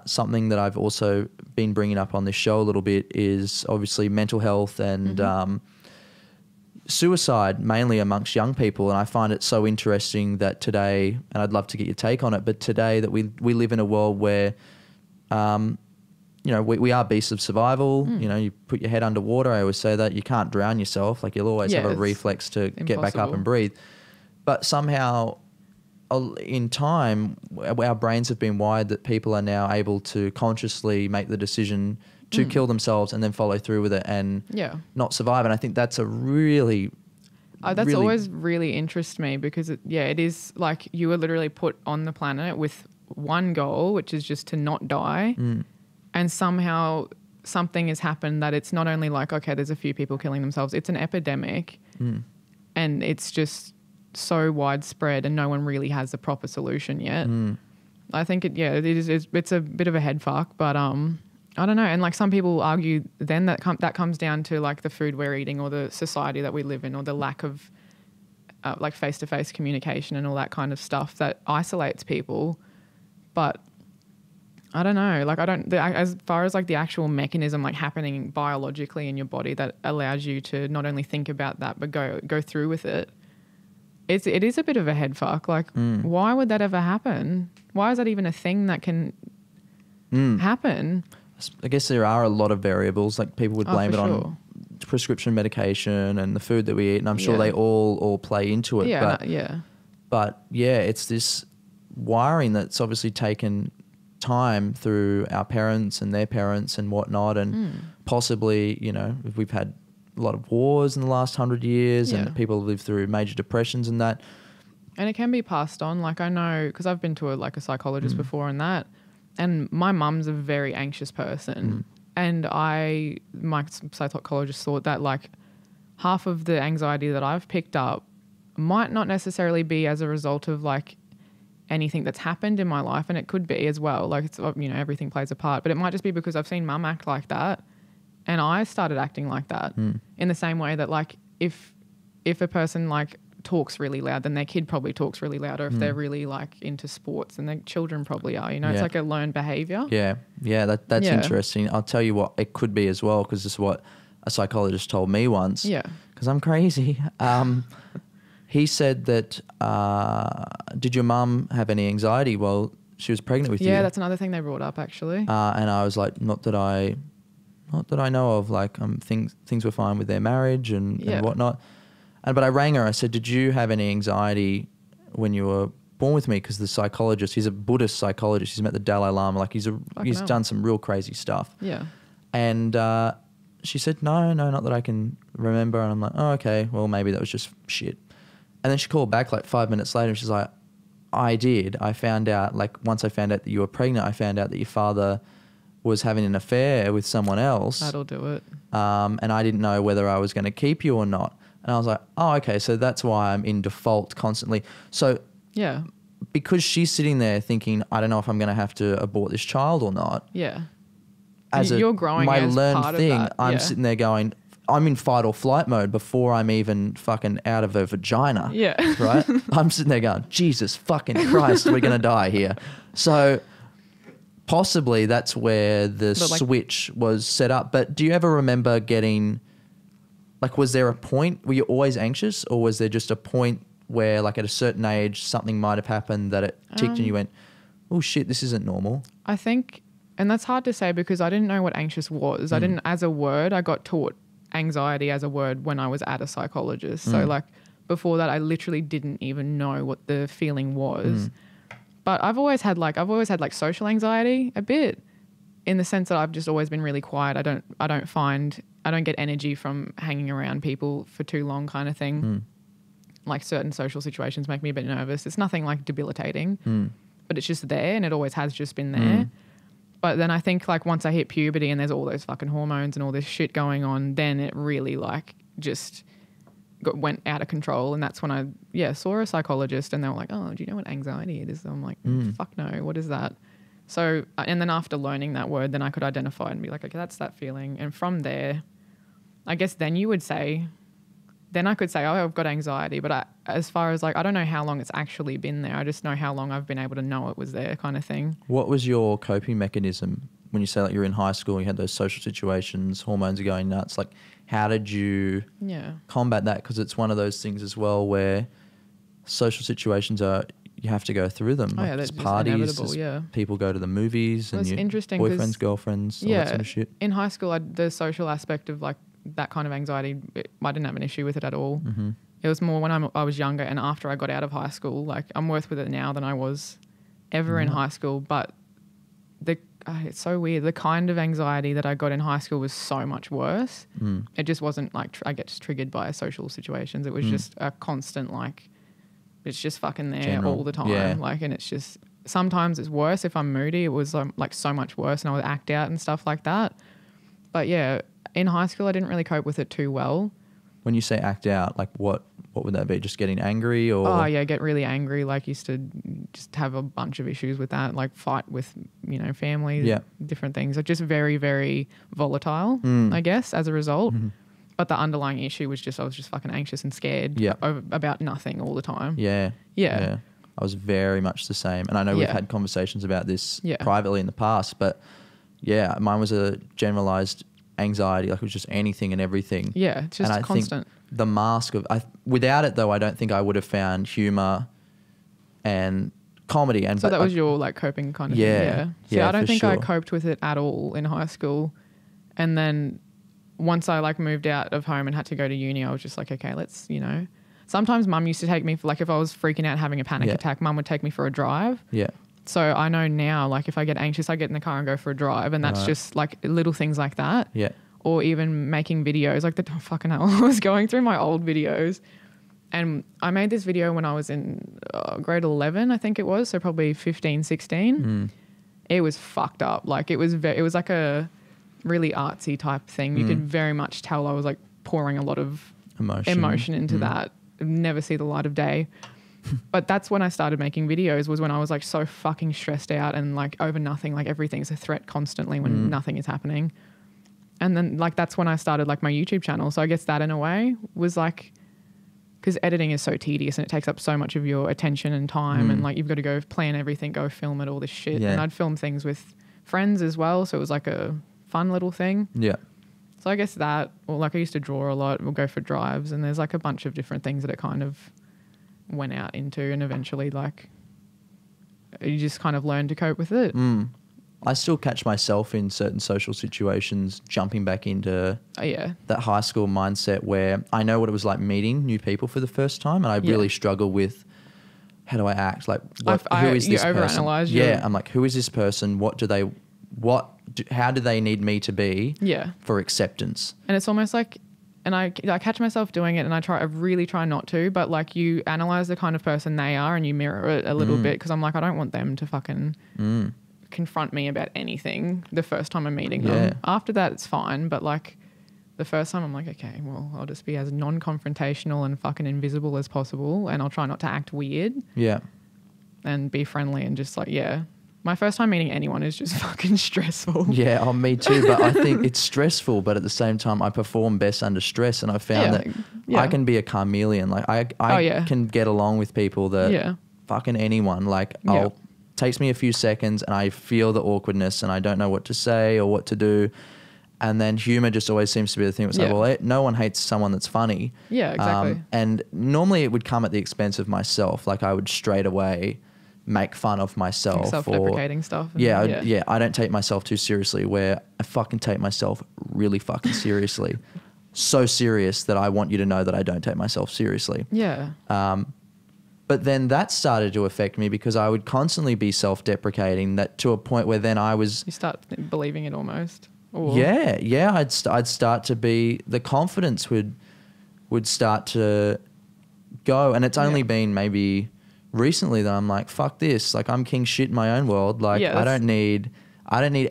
something that I've also been bringing up on this show a little bit is obviously mental health and suicide, mainly amongst young people. And I find it so interesting that today, and I'd love to get your take on it, but today that we live in a world where, we are beasts of survival. You know, you put your head underwater. I always say that. You can't drown yourself. Like you'll always have a reflex to get back up and breathe. But somehow in time, our brains have been wired that people are now able to consciously make the decision to kill themselves and then follow through with it and not survive. And I think that's a really... that's always really interests me because, it is like you were literally put on the planet with one goal, which is just to not die. And somehow something has happened that it's not only like, okay, there's a few people killing themselves. It's an epidemic and it's just so widespread and no one really has a proper solution yet. I think it's a bit of a head fuck, but I don't know. And like some people argue then that comes down to like the food we're eating or the society that we live in or the lack of like face-to-face communication and all that kind of stuff that isolates people. But I don't know. Like as far as like the actual mechanism like happening biologically in your body that allows you to not only think about that but go through with it. It is a bit of a head fuck. Like why would that ever happen? Why is that even a thing that can happen? I guess there are a lot of variables. Like people would blame it on prescription medication and the food that we eat, and I'm sure they all play into it. But it's this wiring that's obviously taken time through our parents and their parents and whatnot, and possibly, if we've had a lot of wars in the last 100 years and people live through major depressions and that. And it can be passed on. Like I know, because I've been to a psychologist before and that. And my mum's a very anxious person. And my psychologist thought that like half of the anxiety that I've picked up might not necessarily be as a result of like anything that's happened in my life. And it could be as well. Like it's, everything plays a part. But it might just be because I've seen mum act like that. And I started acting like that in the same way that like if a person like talks really loud, then their kid probably talks really loud, or if they're really like into sports, and their children probably are, it's like a learned behavior. That's interesting. I'll tell you what it could be as well, because this is what a psychologist told me once, because I'm crazy. He said that did your mum have any anxiety while she was pregnant with you? Yeah, that's another thing they brought up actually. And I was like, not that I know of. Like things were fine with their marriage and whatnot. But I rang her. I said, did you have any anxiety when you were born with me? Because the psychologist, he's a Buddhist psychologist. He's met the Dalai Lama. Like he's done some real crazy stuff. Yeah. And she said, no, not that I can remember. And I'm like, oh, okay. Well, maybe that was just shit. And then she called back like 5 minutes later and she's like, I did. I found out, like once I found out that you were pregnant, I found out that your father was having an affair with someone else. That'll do it. And I didn't know whether I was going to keep you or not. And I was like, oh, okay, so that's why I'm in default constantly. So because she's sitting there thinking, I don't know if I'm going to have to abort this child or not. Yeah. You're growing my as learned part thing, of that. I'm sitting there going, I'm in fight or flight mode before I'm even fucking out of her vagina. Yeah. Right? I'm sitting there going, Jesus fucking Christ, we're going to die here. So possibly that's where the switch was set up. But do you ever remember getting... Like, was there a point, were you always anxious, or was there just a point where, like, at a certain age, something might have happened that it ticked and you went, oh, shit, this isn't normal? I think, and that's hard to say because I didn't know what anxious was. I didn't, as a word, I got taught anxiety as a word when I was at a psychologist. So, like, before that, I literally didn't even know what the feeling was. But I've always had social anxiety a bit, in the sense that I've just always been really quiet. I don't find I don't get energy from hanging around people for too long kind of thing. Like certain social situations make me a bit nervous. It's nothing like debilitating, but it's just there, and it always has just been there. But then I think like once I hit puberty and there's all those fucking hormones and all this shit going on, then it really like just went out of control. And that's when I saw a psychologist, and they were like, oh, do you know what anxiety is? I'm like, fuck no, what is that? So, and then after learning that word, then I could identify and be like, okay, that's that feeling. And from there, I guess then you would say, then I could say, oh, I've got anxiety. But as far as like, I don't know how long it's actually been there. I just know how long I've been able to know it was there kind of thing. What was your coping mechanism when you say like you're in high school, you had those social situations, hormones are going nuts? Like how did you combat that? Because it's one of those things as well where social situations are, you have to go through them. Oh, like yeah, there's that's parties, inevitable, there's people go to the movies and it's your interesting boyfriends, girlfriends, all that sort of shit. In high school, the social aspect of like that kind of anxiety, I didn't have an issue with it at all. It was more when I was younger and after I got out of high school. Like I'm worse with it now than I was ever in high school. But it's so weird. The kind of anxiety that I got in high school was so much worse. It just wasn't like I get triggered by social situations. It was just a constant like, it's just fucking there all the time. Yeah. Like, and it's just, sometimes it's worse if I'm moody. It was like so much worse, and I would act out and stuff like that. But yeah, in high school, I didn't really cope with it too well. When you say act out, like what would that be? Just getting angry or? Oh yeah, get really angry. Like used to just have a bunch of issues with that, like fight with, family, different things. Like just very, very volatile, I guess, as a result. But the underlying issue was just, I was just fucking anxious and scared about nothing all the time. Yeah. I was very much the same. And I know we've had conversations about this privately in the past, but yeah, mine was a generalized anxiety. Like it was just anything and everything. Yeah, it's just constant. Think the mask of, without it though, I don't think I would have found humor and comedy. And so that was your like coping kind of thing. Yeah. See, I don't think I coped with it at all in high school. And then once I like moved out of home and had to go to uni, I was just like, okay, let's, sometimes mum used to take me for like, if I was freaking out having a panic attack, mum would take me for a drive. Yeah. So I know now, like if I get anxious, I get in the car and go for a drive, and that's just like little things like that. Yeah. Or even making videos, like fucking hell, I was going through my old videos, and I made this video when I was in grade 11, I think it was. So probably 15, 16. It was fucked up. Like it was like a really artsy type thing. You could very much tell I was like pouring a lot of emotion into that. Never see the light of day. But that's when I started making videos, was when I was like so fucking stressed out and like over nothing, like everything's a threat constantly when nothing is happening. And then like that's when I started like my YouTube channel. So I guess that in a way was like, because editing is so tedious and it takes up so much of your attention and time, and like you've got to go plan everything, go film it, all this shit. And I'd film things with friends as well, so it was like a fun little thing. Yeah. So I guess that, or like I used to draw a lot, we'll go for drives, and there's like a bunch of different things that it kind of went out into, and eventually like you just kind of learn to cope with it. I still catch myself in certain social situations jumping back into that high school mindset where I know what it was like meeting new people for the first time, and I really struggle with how do I act? Like who is this person? I'm like, who is this person? How do they need me to be for acceptance? And it's almost like, and I catch myself doing it, and I really try not to, but like you analyze the kind of person they are and you mirror it a little bit, because I'm like, I don't want them to fucking confront me about anything the first time I'm meeting them. After that, it's fine, but like the first time I'm like, okay, well, I'll just be as non-confrontational and fucking invisible as possible, and I'll try not to act weird. Yeah. And be friendly and just like, my first time meeting anyone is just fucking stressful. Yeah, me too. But I think it's stressful, but at the same time, I perform best under stress. And I found that I can be a chameleon. Like I can get along with people that fucking anyone. Like takes me a few seconds and I feel the awkwardness and I don't know what to say or what to do. And then humor just always seems to be the thing. It's like, well, no one hates someone that's funny. Yeah, exactly. And normally it would come at the expense of myself. Like I would straight away make fun of myself, like self-deprecating stuff. I don't take myself too seriously, where I fucking take myself really fucking seriously. So serious that I want you to know that I don't take myself seriously. Yeah. But then that started to affect me because I would constantly be self-deprecating, that to a point where then you start believing it almost. Or, Yeah. I'd start to be, the confidence would start to go, and it's only been maybe recently that I'm like, fuck this, like I'm king shit in my own world. Like I don't need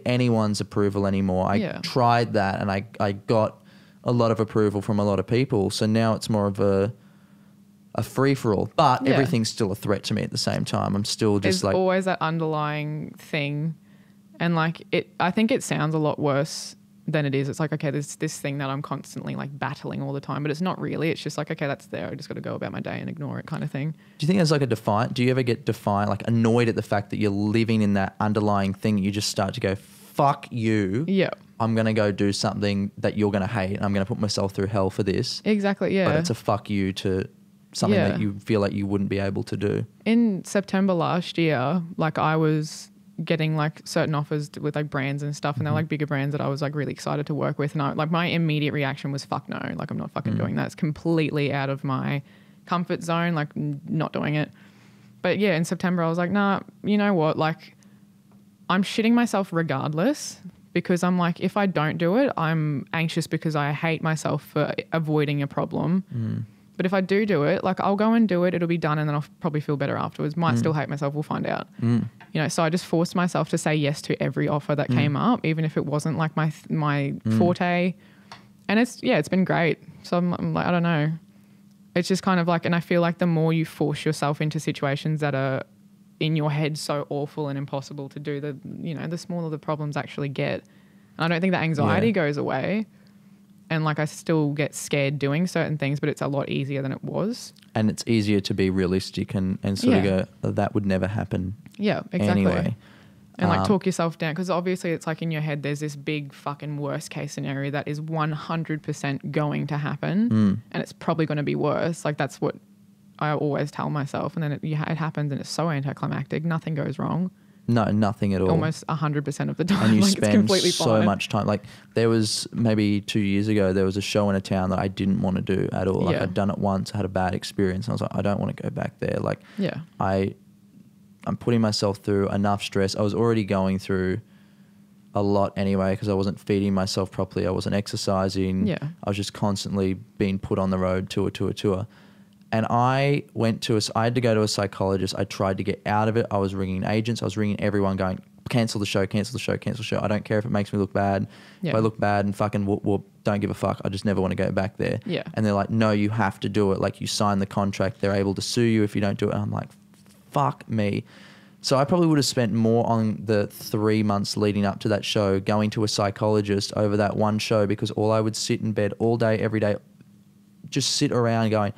anyone's approval anymore. I tried that and I got a lot of approval from a lot of people. So now it's more of a free for all, but everything's still a threat to me at the same time. I'm still just there's always that underlying thing. And like I think it sounds a lot worse than it is. It's like, okay, there's this thing that I'm constantly like battling all the time, but it's not really. It's just like, okay, that's there. I just got to go about my day and ignore it kind of thing. Do you think there's like a defiant? Do you ever get defiant, like annoyed at the fact that you're living in that underlying thing? You just start to go, fuck you. Yeah. I'm going to go do something that you're going to hate. And I'm going to put myself through hell for this. Exactly. Yeah. But it's a fuck you to something that you feel like you wouldn't be able to do. In September last year, like I was getting like certain offers with like brands and stuff, and they're like bigger brands that I was like really excited to work with, and I like my immediate reaction was fuck no, like I'm not fucking doing that. It's completely out of my comfort zone, like not doing it. But yeah, in September I was like, nah, you know what, like I'm shitting myself regardless, because I'm like, if I don't do it, I'm anxious because I hate myself for avoiding a problem. But if I do it, like I'll go and do it, it'll be done, and then I'll probably feel better afterwards. Might still hate myself, we'll find out. You know, so I just forced myself to say yes to every offer that came up, even if it wasn't like my forte. And it's been great. So I'm like, I don't know. It's just kind of like, and I feel like the more you force yourself into situations that are in your head so awful and impossible to do, the smaller the problems actually get. And I don't think the anxiety goes away. And like I still get scared doing certain things, but it's a lot easier than it was. And it's easier to be realistic and sort of go, that would never happen. Yeah, exactly. Anyway. And like talk yourself down, because obviously it's like in your head there's this big fucking worst case scenario that is 100% going to happen, and it's probably going to be worse. Like that's what I always tell myself, and then it happens, and it's so anticlimactic. Nothing goes wrong. No, nothing at all. Almost 100% of the time. And you like spend it's completely so fine. much time. Like there was maybe 2 years ago, there was a show in a town that I didn't want to do at all. Like I'd done it once, I had a bad experience, and I was like, I don't want to go back there. Like I'm putting myself through enough stress. I was already going through a lot anyway, because I wasn't feeding myself properly. I wasn't exercising. Yeah. I was just constantly being put on the road, tour. And I had to go to a psychologist. I tried to get out of it. I was ringing agents. I was ringing everyone going, cancel the show. I don't care if it makes me look bad. Yeah. If I look bad and fucking whoop, don't give a fuck. I just never want to go back there. Yeah. And they're like, no, you have to do it. Like you sign the contract. They're able to sue you if you don't do it. And I'm like, fuck me. So I probably would have spent more on the 3 months leading up to that show going to a psychologist over that one show, because all I would sit in bed all day, every day, just sit around going,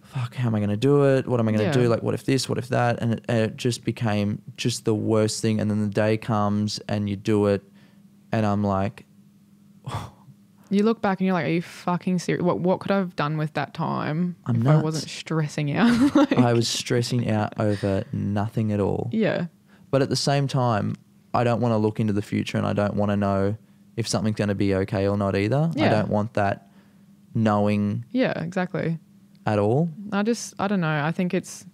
fuck, how am I going to do it? What am I going to do? Like, what if this? What if that? And it just became just the worst thing. And then the day comes and you do it, and I'm like... You look back and you're like, are you fucking serious? What could I have done with that time if nuts. I wasn't stressing out? Like, I was stressing out over nothing at all. Yeah. But at the same time, I don't want to look into the future, and I don't want to know if something's going to be okay or not either. Yeah. I don't want that knowing... Yeah, exactly. At all. I don't know. I think it's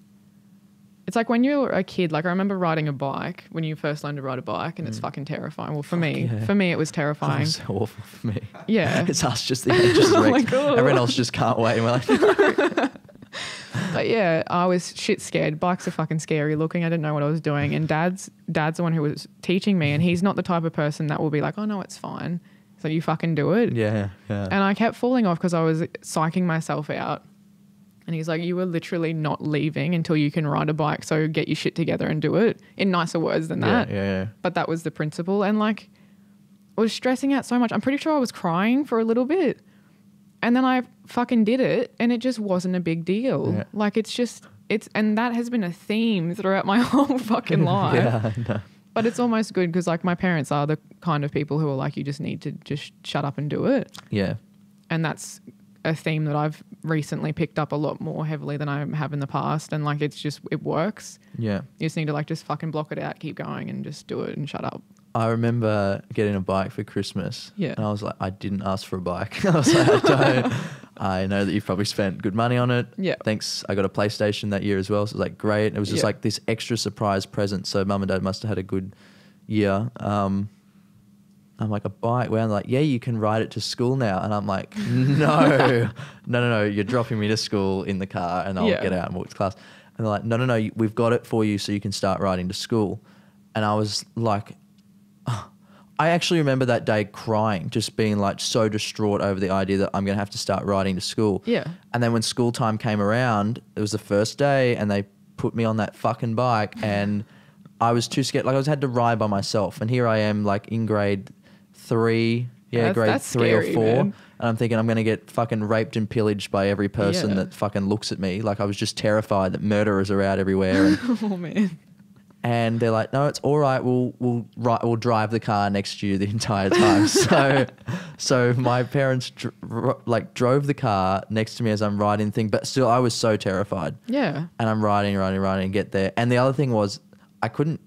like when you're a kid, like I remember riding a bike when you first learned to ride a bike, and it's fucking terrifying. Well, for me it was terrifying. It was so awful for me. Yeah. It's us just the ages Oh my wrecked. God. Everyone else just can't wait. And we're like, But yeah, I was shit scared. Bikes are fucking scary looking. I didn't know what I was doing. And dad's the one who was teaching me, and he's not the type of person that will be like, oh no, it's fine. So you fucking do it. Yeah. And I kept falling off because I was psyching myself out. And he's like, you were literally not leaving until you can ride a bike. So get your shit together and do it, in nicer words than that. Yeah. But that was the principle. And like, I was stressing out so much. I'm pretty sure I was crying for a little bit. And then I fucking did it, and it just wasn't a big deal. Yeah. Like and that has been a theme throughout my whole fucking life. Yeah, I know. But it's almost good because like my parents are the kind of people who are like, you just need to just shut up and do it. Yeah. And that's a theme that I've recently picked up a lot more heavily than I have in the past. And like, it works. Yeah. You just need to like, just fucking block it out, keep going, and just do it and shut up. I remember getting a bike for Christmas. Yeah. And I was like, I didn't ask for a bike. I was like, I know that you've probably spent good money on it. Yeah. Thanks. I got a PlayStation that year as well. So it was like great. It was just like this extra surprise present. So mum and dad must have had a good year. I'm like, a bike? Where? I'm like, yeah, you can ride it to school now. And I'm like, no, you're dropping me to school in the car and I'll get out and walk to class. And they're like, no, we've got it for you so you can start riding to school. And I was like, I actually remember that day crying, just being like so distraught over the idea that I'm going to have to start riding to school. Yeah. And then when school time came around, it was the first day and they put me on that fucking bike and I was too scared. Like I had to ride by myself. And here I am like in grade 3, grade 3 or 4. Man. And I'm thinking I'm going to get fucking raped and pillaged by every person that fucking looks at me. Like I was just terrified that murderers are out everywhere. And, oh man. And they're like, no, it's all right. We'll drive the car next to you the entire time. So my parents drove the car next to me as I'm riding the thing. But still, I was so terrified. Yeah. And I'm riding and get there. And the other thing was I couldn't,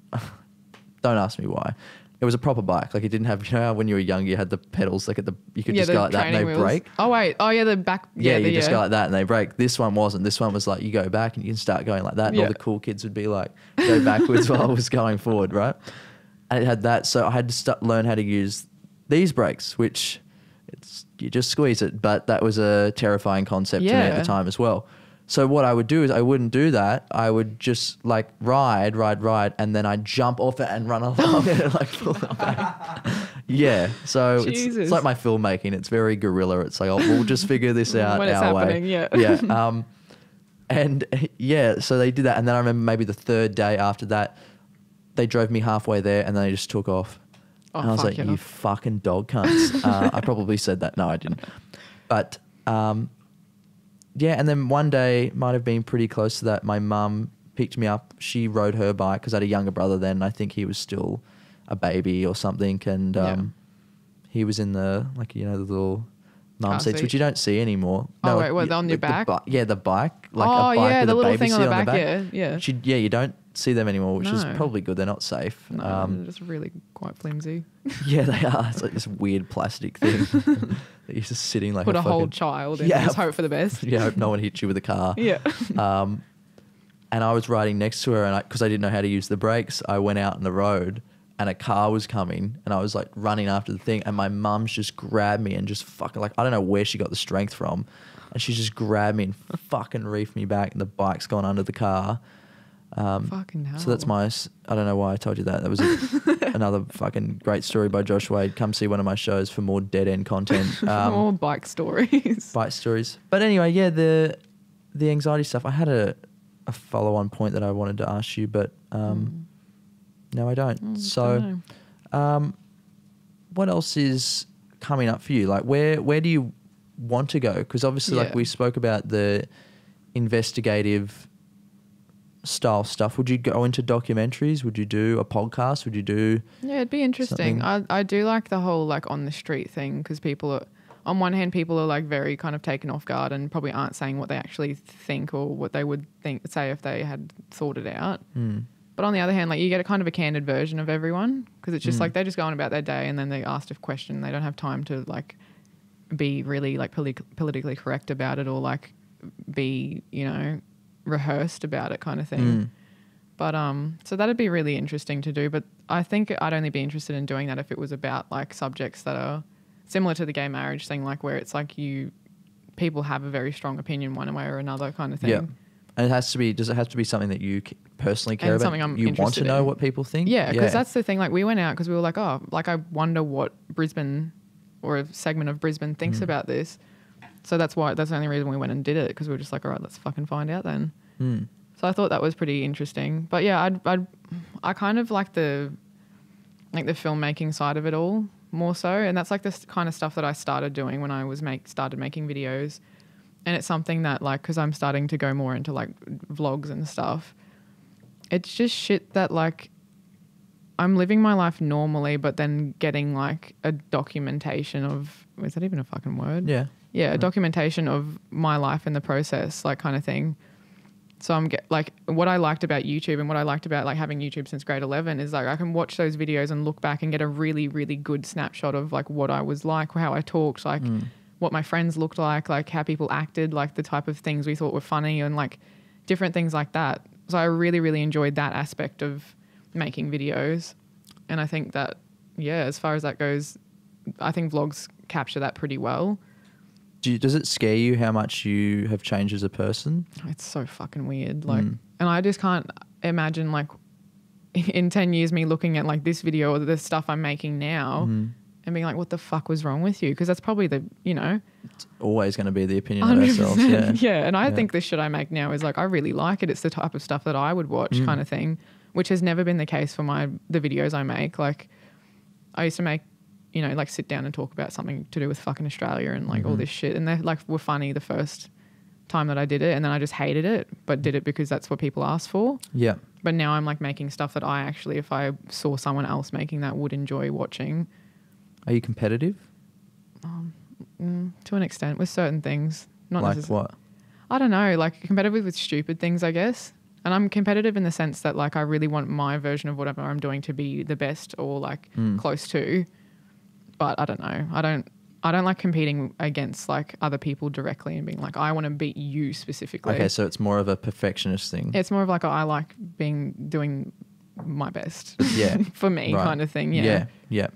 don't ask me why. It was a proper bike. Like it didn't have, you know how when you were young, you had the pedals, like you could just go like that and they brake. Oh wait. Oh yeah, the back. Yeah, you just go like that and they brake. This one wasn't. This one was like you go back and you can start going like that. And all the cool kids would be like, go backwards while I was going forward, right? And it had that. So I had to learn how to use these brakes, which you just squeeze it. But that was a terrifying concept to me at the time as well. So what I would do is I wouldn't do that. I would just like ride, and then I'd jump off it and run along it and like pull it back. Yeah. So it's like my filmmaking. It's very guerrilla. It's like, we'll just figure this out when it's our happening, way. Yeah. Yeah. And yeah, so they did that. And then I remember maybe the third day after that, they drove me halfway there and then they just took off. Oh, and I was like, you fucking dog cunts. I probably said that. No, I didn't. But yeah, and then one day, might have been pretty close to that, my mum picked me up. She rode her bike because I had a younger brother then. I think he was still a baby or something. And he was in the, like, you know, the little mum seats, which you don't see anymore. Oh, wait, what, on your back? The bike. Like a bike with the a little baby thing seat on the back. Yeah. You don't see them anymore, which is probably good. They're not safe. No, they're just really quite flimsy. Yeah, they are. It's like this weird plastic thing that you're just sitting like put a whole child in and just hope for the best. Yeah, hope no one hits you with a car. Yeah. And I was riding next to her and because I didn't know how to use the brakes, I went out on the road and a car was coming and I was like running after the thing and my mum's just grabbed me and just fucking like, I don't know where she got the strength from. And she just grabbed me and fucking reefed me back and the bike's gone under the car. Fucking hell. So that's I don't know why I told you that. That was another fucking great story by Josh Wade. Come see one of my shows for more dead end content. More bike stories. Bike stories. But anyway, yeah, the anxiety stuff. I had a follow on point that I wanted to ask you, but no, I don't. So, what else is coming up for you? Like, where do you want to go? Because obviously, like we spoke about the investigative style stuff. Would you go into documentaries? Would you do a podcast? Would you do it'd be interesting. I do like the whole like on the street thing because people are, on one hand, people are like very kind of taken off guard and probably aren't saying what they actually think or what they would say if they had thought it out. But on the other hand, like you get a kind of a candid version of everyone because it's just like they're just going about their day and then they asked a question. They don't have time to like be really like politically correct about it or like be, you know, rehearsed about it kind of thing. But so that'd be really interesting to do, but I think I'd only be interested in doing that if it was about like subjects that are similar to the gay marriage thing, like where it's like people have a very strong opinion one way or another kind of thing. Yeah. And does it have to be something that you personally care about? Something I'm you want to know in. what people think? Yeah, because that's the thing. Like we went out because we were like, oh, like I wonder what Brisbane or a segment of Brisbane thinks about this. So that's the only reason we went and did it because we were just like, all right, let's fucking find out then. So I thought that was pretty interesting. But yeah, I kind of like the filmmaking side of it all more so, and that's like this kind of stuff that I started doing when I was started making videos, and it's something that like because I'm starting to go more into like vlogs and stuff. It's just shit that like I'm living my life normally, but then getting like a documentation of, is that even a fucking word? Yeah. Yeah, a documentation of my life in the process, like kind of thing. So I'm like, what I liked about YouTube and what I liked about like having YouTube since grade 11 is like I can watch those videos and look back and get a really, really good snapshot of like what I was like, how I talked, like what my friends looked like how people acted, like the type of things we thought were funny and like different things like that. So I really, really enjoyed that aspect of making videos. And I think that yeah, as far as that goes, I think vlogs capture that pretty well. Does it scare you how much you have changed as a person? It's so fucking weird. Like, and I just can't imagine like in 10 years me looking at like this video or the stuff I'm making now and being like, what the fuck was wrong with you? Because that's probably the, you know. It's always going to be the opinion of ourselves. Yeah. Yeah. And I think the shit I make now is like, I really like it. It's the type of stuff that I would watch kind of thing, which has never been the case for the videos I make. Like I used to make, you know, like sit down and talk about something to do with fucking Australia and like all this shit. And they like were funny the first time that I did it, and then I just hated it, but did it because that's what people asked for. Yeah. But now I'm like making stuff that I actually, if I saw someone else making that, would enjoy watching. Are you competitive? To an extent with certain things. Not like necessarily. what? I don't know, like competitive with stupid things, I guess. And I'm competitive in the sense that like I really want my version of whatever I'm doing to be the best or like close to. But I don't know. I don't like competing against like other people directly and being like, I want to beat you specifically. Okay, so it's more of a perfectionist thing. It's more of like, I like doing my best. Yeah. For me kind of thing. Yeah. Yeah.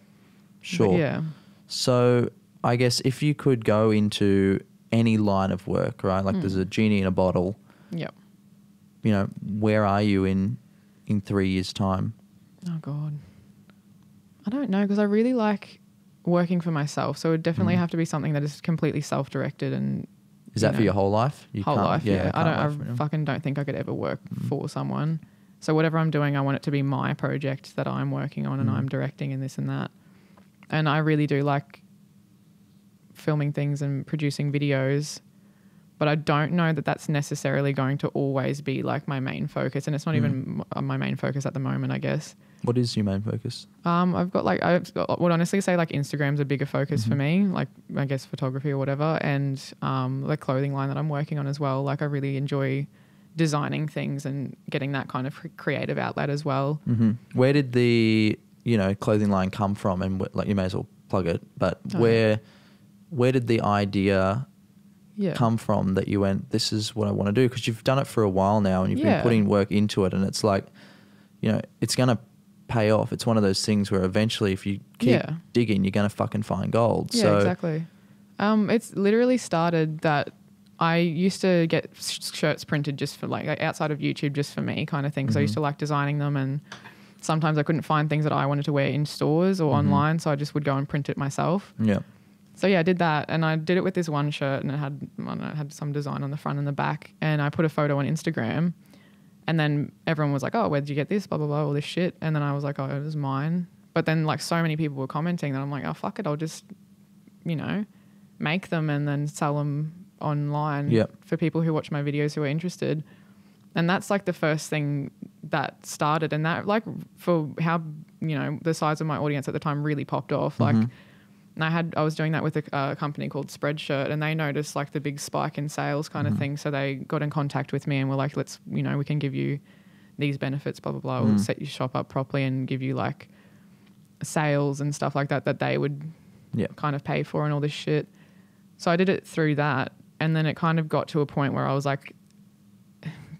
Sure. But yeah. So I guess if you could go into any line of work, right? Like there's a genie in a bottle. Yep. You know, where are you in 3 years' time? Oh God. I don't know, because I really like working for myself, so it would definitely have to be something that is completely self-directed. And is that for your whole life? Whole life, yeah. I fucking don't think I could ever work for someone. So whatever I'm doing, I want it to be my project that I'm working on and I'm directing and this and that. And I really do like filming things and producing videos, but I don't know that that's necessarily going to always be like my main focus, and it's not even my main focus at the moment, I guess. I would honestly say like Instagram's a bigger focus for me, like I guess photography or whatever, and the clothing line that I'm working on as well. Like I really enjoy designing things and getting that kind of creative outlet as well. Where did the clothing line come from? And like you may as well plug it, but where did the idea come from that you went, this is what I want to do? Because you've done it for a while now and you've been putting work into it, and it's like, it's going to pay off. It's one of those things where eventually if you keep digging, you're going to fucking find gold. Yeah, exactly. It's literally started that I used to get shirts printed just for like outside of YouTube, just for me kind of thing. Because I used to like designing them, and sometimes I couldn't find things that I wanted to wear in stores or online, so I just would go and print it myself. Yeah. So yeah, I did that, and I did it with this one shirt, and it had some design on the front and the back, and I put a photo on Instagram, and then everyone was like, oh, where did you get this, blah blah blah, all this shit. And then I was like, oh, it was mine. But then like so many people were commenting that I'm like, oh fuck it, I'll just make them and then sell them online for people who watch my videos who are interested. And that's like the first thing that started, and that like for how the size of my audience at the time really popped off. Like I was doing that with a company called Spreadshirt, and they noticed like the big spike in sales kind of thing. So they got in contact with me and were like, let's, we can give you these benefits, blah, blah, blah. We'll set your shop up properly and give you like sales and stuff like that they would kind of pay for and all this shit. So I did it through that. And then it kind of got to a point where I was like,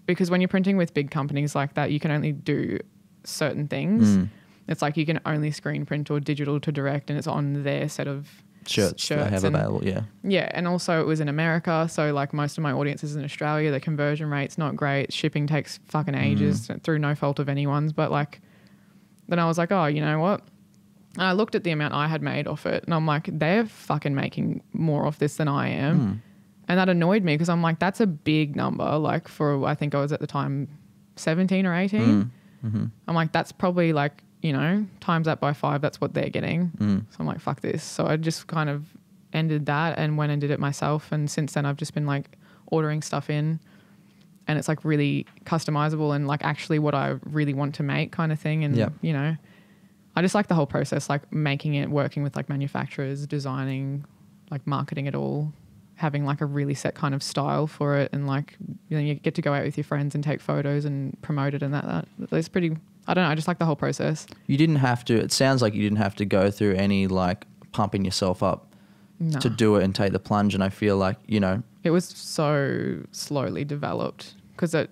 because when you're printing with big companies like that, you can only do certain things. It's like you can only screen print or digital to direct, and it's on their set of shirts they have available. Yeah, and also it was in America, so like most of my audience is in Australia. The conversion rate's not great. Shipping takes fucking ages through no fault of anyone's. But like, then I was like, oh, you know what? And I looked at the amount I had made off it, and I'm like, they're fucking making more off this than I am. And that annoyed me because I'm like, that's a big number. Like for, I think I was at the time 17 or 18. I'm like, that's probably like, times that by 5, that's what they're getting. So I'm like, fuck this. So I just kind of ended that and went and did it myself. And since then I've just been like ordering stuff in, and it's like really customizable and like actually what I really want to make kind of thing. And, I just like the whole process, like making it, working with like manufacturers, designing, like marketing it all, having like a really set kind of style for it. And like, you get to go out with your friends and take photos and promote it, and that's pretty, I don't know, I just like the whole process. You didn't have to, it sounds like you didn't have to go through any like pumping yourself up to do it and take the plunge. And I feel like, it was so slowly developed because it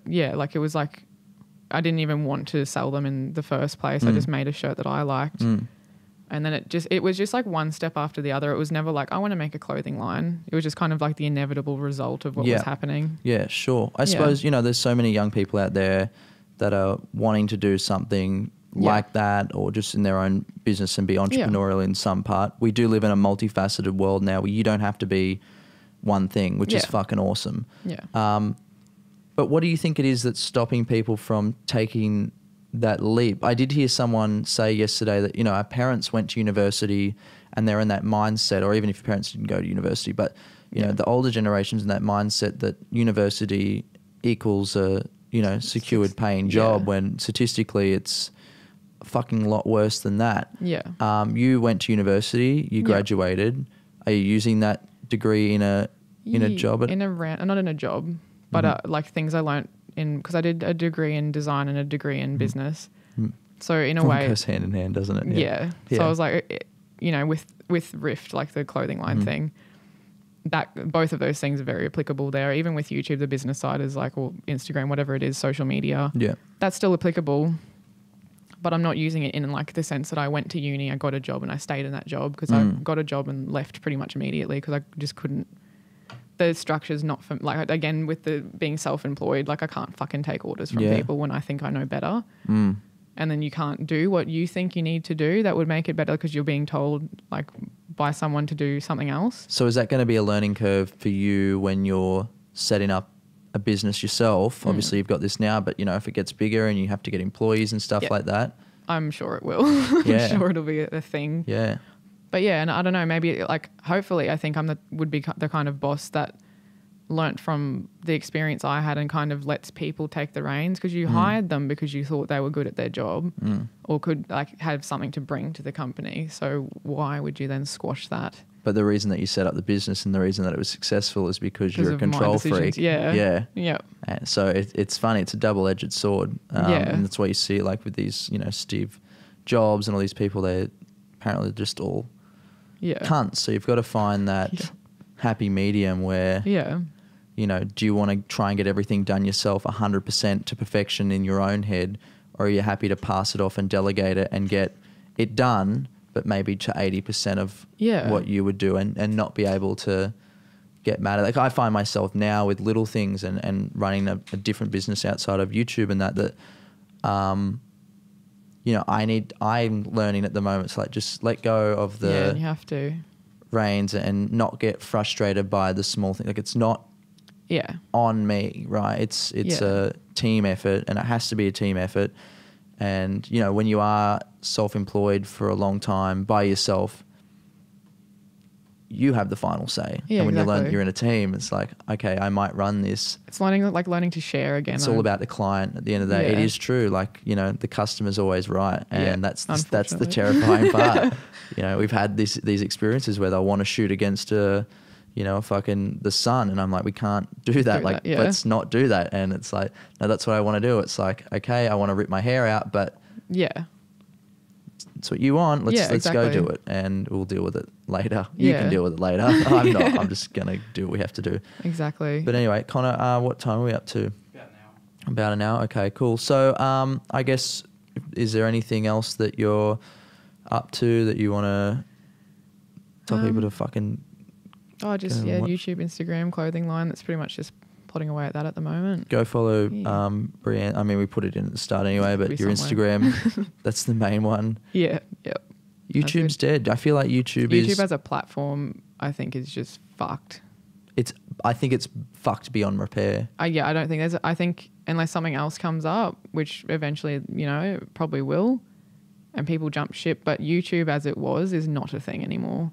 was like, I didn't even want to sell them in the first place. I just made a shirt that I liked. And then it was just like one step after the other. It was never like, I want to make a clothing line. It was just kind of like the inevitable result of what was happening. Yeah, sure. I suppose, there's so many young people out there that are wanting to do something like that, or just in their own business and be entrepreneurial in some part. We do live in a multifaceted world now where you don't have to be one thing, which is fucking awesome. Yeah. But what do you think it is that's stopping people from taking that leap? I did hear someone say yesterday that, our parents went to university and they're in that mindset, or even if your parents didn't go to university, but, the older generations in that mindset that university equals a, secured paying job when statistically it's a fucking lot worse than that. Yeah. You went to university, you graduated. Are you using that degree in a job? Not in a job, but like things I learnt because I did a degree in design and a degree in business. So in a way, it goes hand in hand, doesn't it? Yeah. So I was like, with Rift, like the clothing line thing, that both of those things are very applicable there. Even with YouTube, the business side is like, or Instagram, whatever it is, social media. Yeah. That's still applicable, but I'm not using it in like the sense that I went to uni, I got a job and I stayed in that job, because I got a job and left pretty much immediately because I just couldn't. The structure's not for, like, again, with the being self-employed, like I can't fucking take orders from people when I think I know better. And then you can't do what you think you need to do that would make it better because you're being told like by someone to do something else. So is that going to be a learning curve for you when you're setting up a business yourself? Obviously you've got this now, but if it gets bigger and you have to get employees and stuff like that. I'm sure it will. I'm sure it'll be a thing. Yeah. But yeah, and I don't know, maybe like hopefully I think would be the kind of boss that learnt from the experience I had and kind of lets people take the reins, because you hired them because you thought they were good at their job or could like have something to bring to the company. So why would you then squash that? But the reason that you set up the business and the reason that it was successful is because you're a control freak. Yeah. And so it's funny. It's a double-edged sword. And that's why you see like with these, Steve Jobs and all these people, they're apparently just all cunts. So you've got to find that happy medium where, do you want to try and get everything done yourself 100% to perfection in your own head, or are you happy to pass it off and delegate it and get it done, but maybe to 80% of what you would do and not be able to get mad at it? Like I find myself now with little things and running a different business outside of YouTube and that I'm learning at the moment to like just let go of the you have to reins and not get frustrated by the small thing. Like it's not on me, right? It's a team effort, and it has to be a team effort. And when you are self-employed for a long time by yourself, you have the final say. And when you learn that you're in a team, it's like, okay, I might run this. It's learning to share again. It's all about the client at the end of the day. It is true. Like, the customer's always right. And that's the terrifying part. We've had these experiences where they'll want to shoot against the sun. And I'm like, we can't do that. Let's not do that. And it's like, no, that's what I want to do. It's like, okay, I want to rip my hair out, but it's what you want. Let's go do it, and we'll deal with it later. You can deal with it later. I'm not. I'm just going to do what we have to do. Exactly. But anyway, Connor, what time are we up to? About an hour. Okay, cool. So I guess, is there anything else that you're up to that you want to tell people to fucking... YouTube, Instagram, clothing line. That's pretty much just plodding away at that at the moment. Go follow Brianne. I mean, we put it in at the start anyway, but your Instagram, that's the main one. Yeah, yep. YouTube's dead. I feel like YouTube as a platform, I think, is just fucked. I think it's fucked beyond repair. I don't think I think unless something else comes up, which eventually, probably will, and people jump ship, but YouTube as it was is not a thing anymore.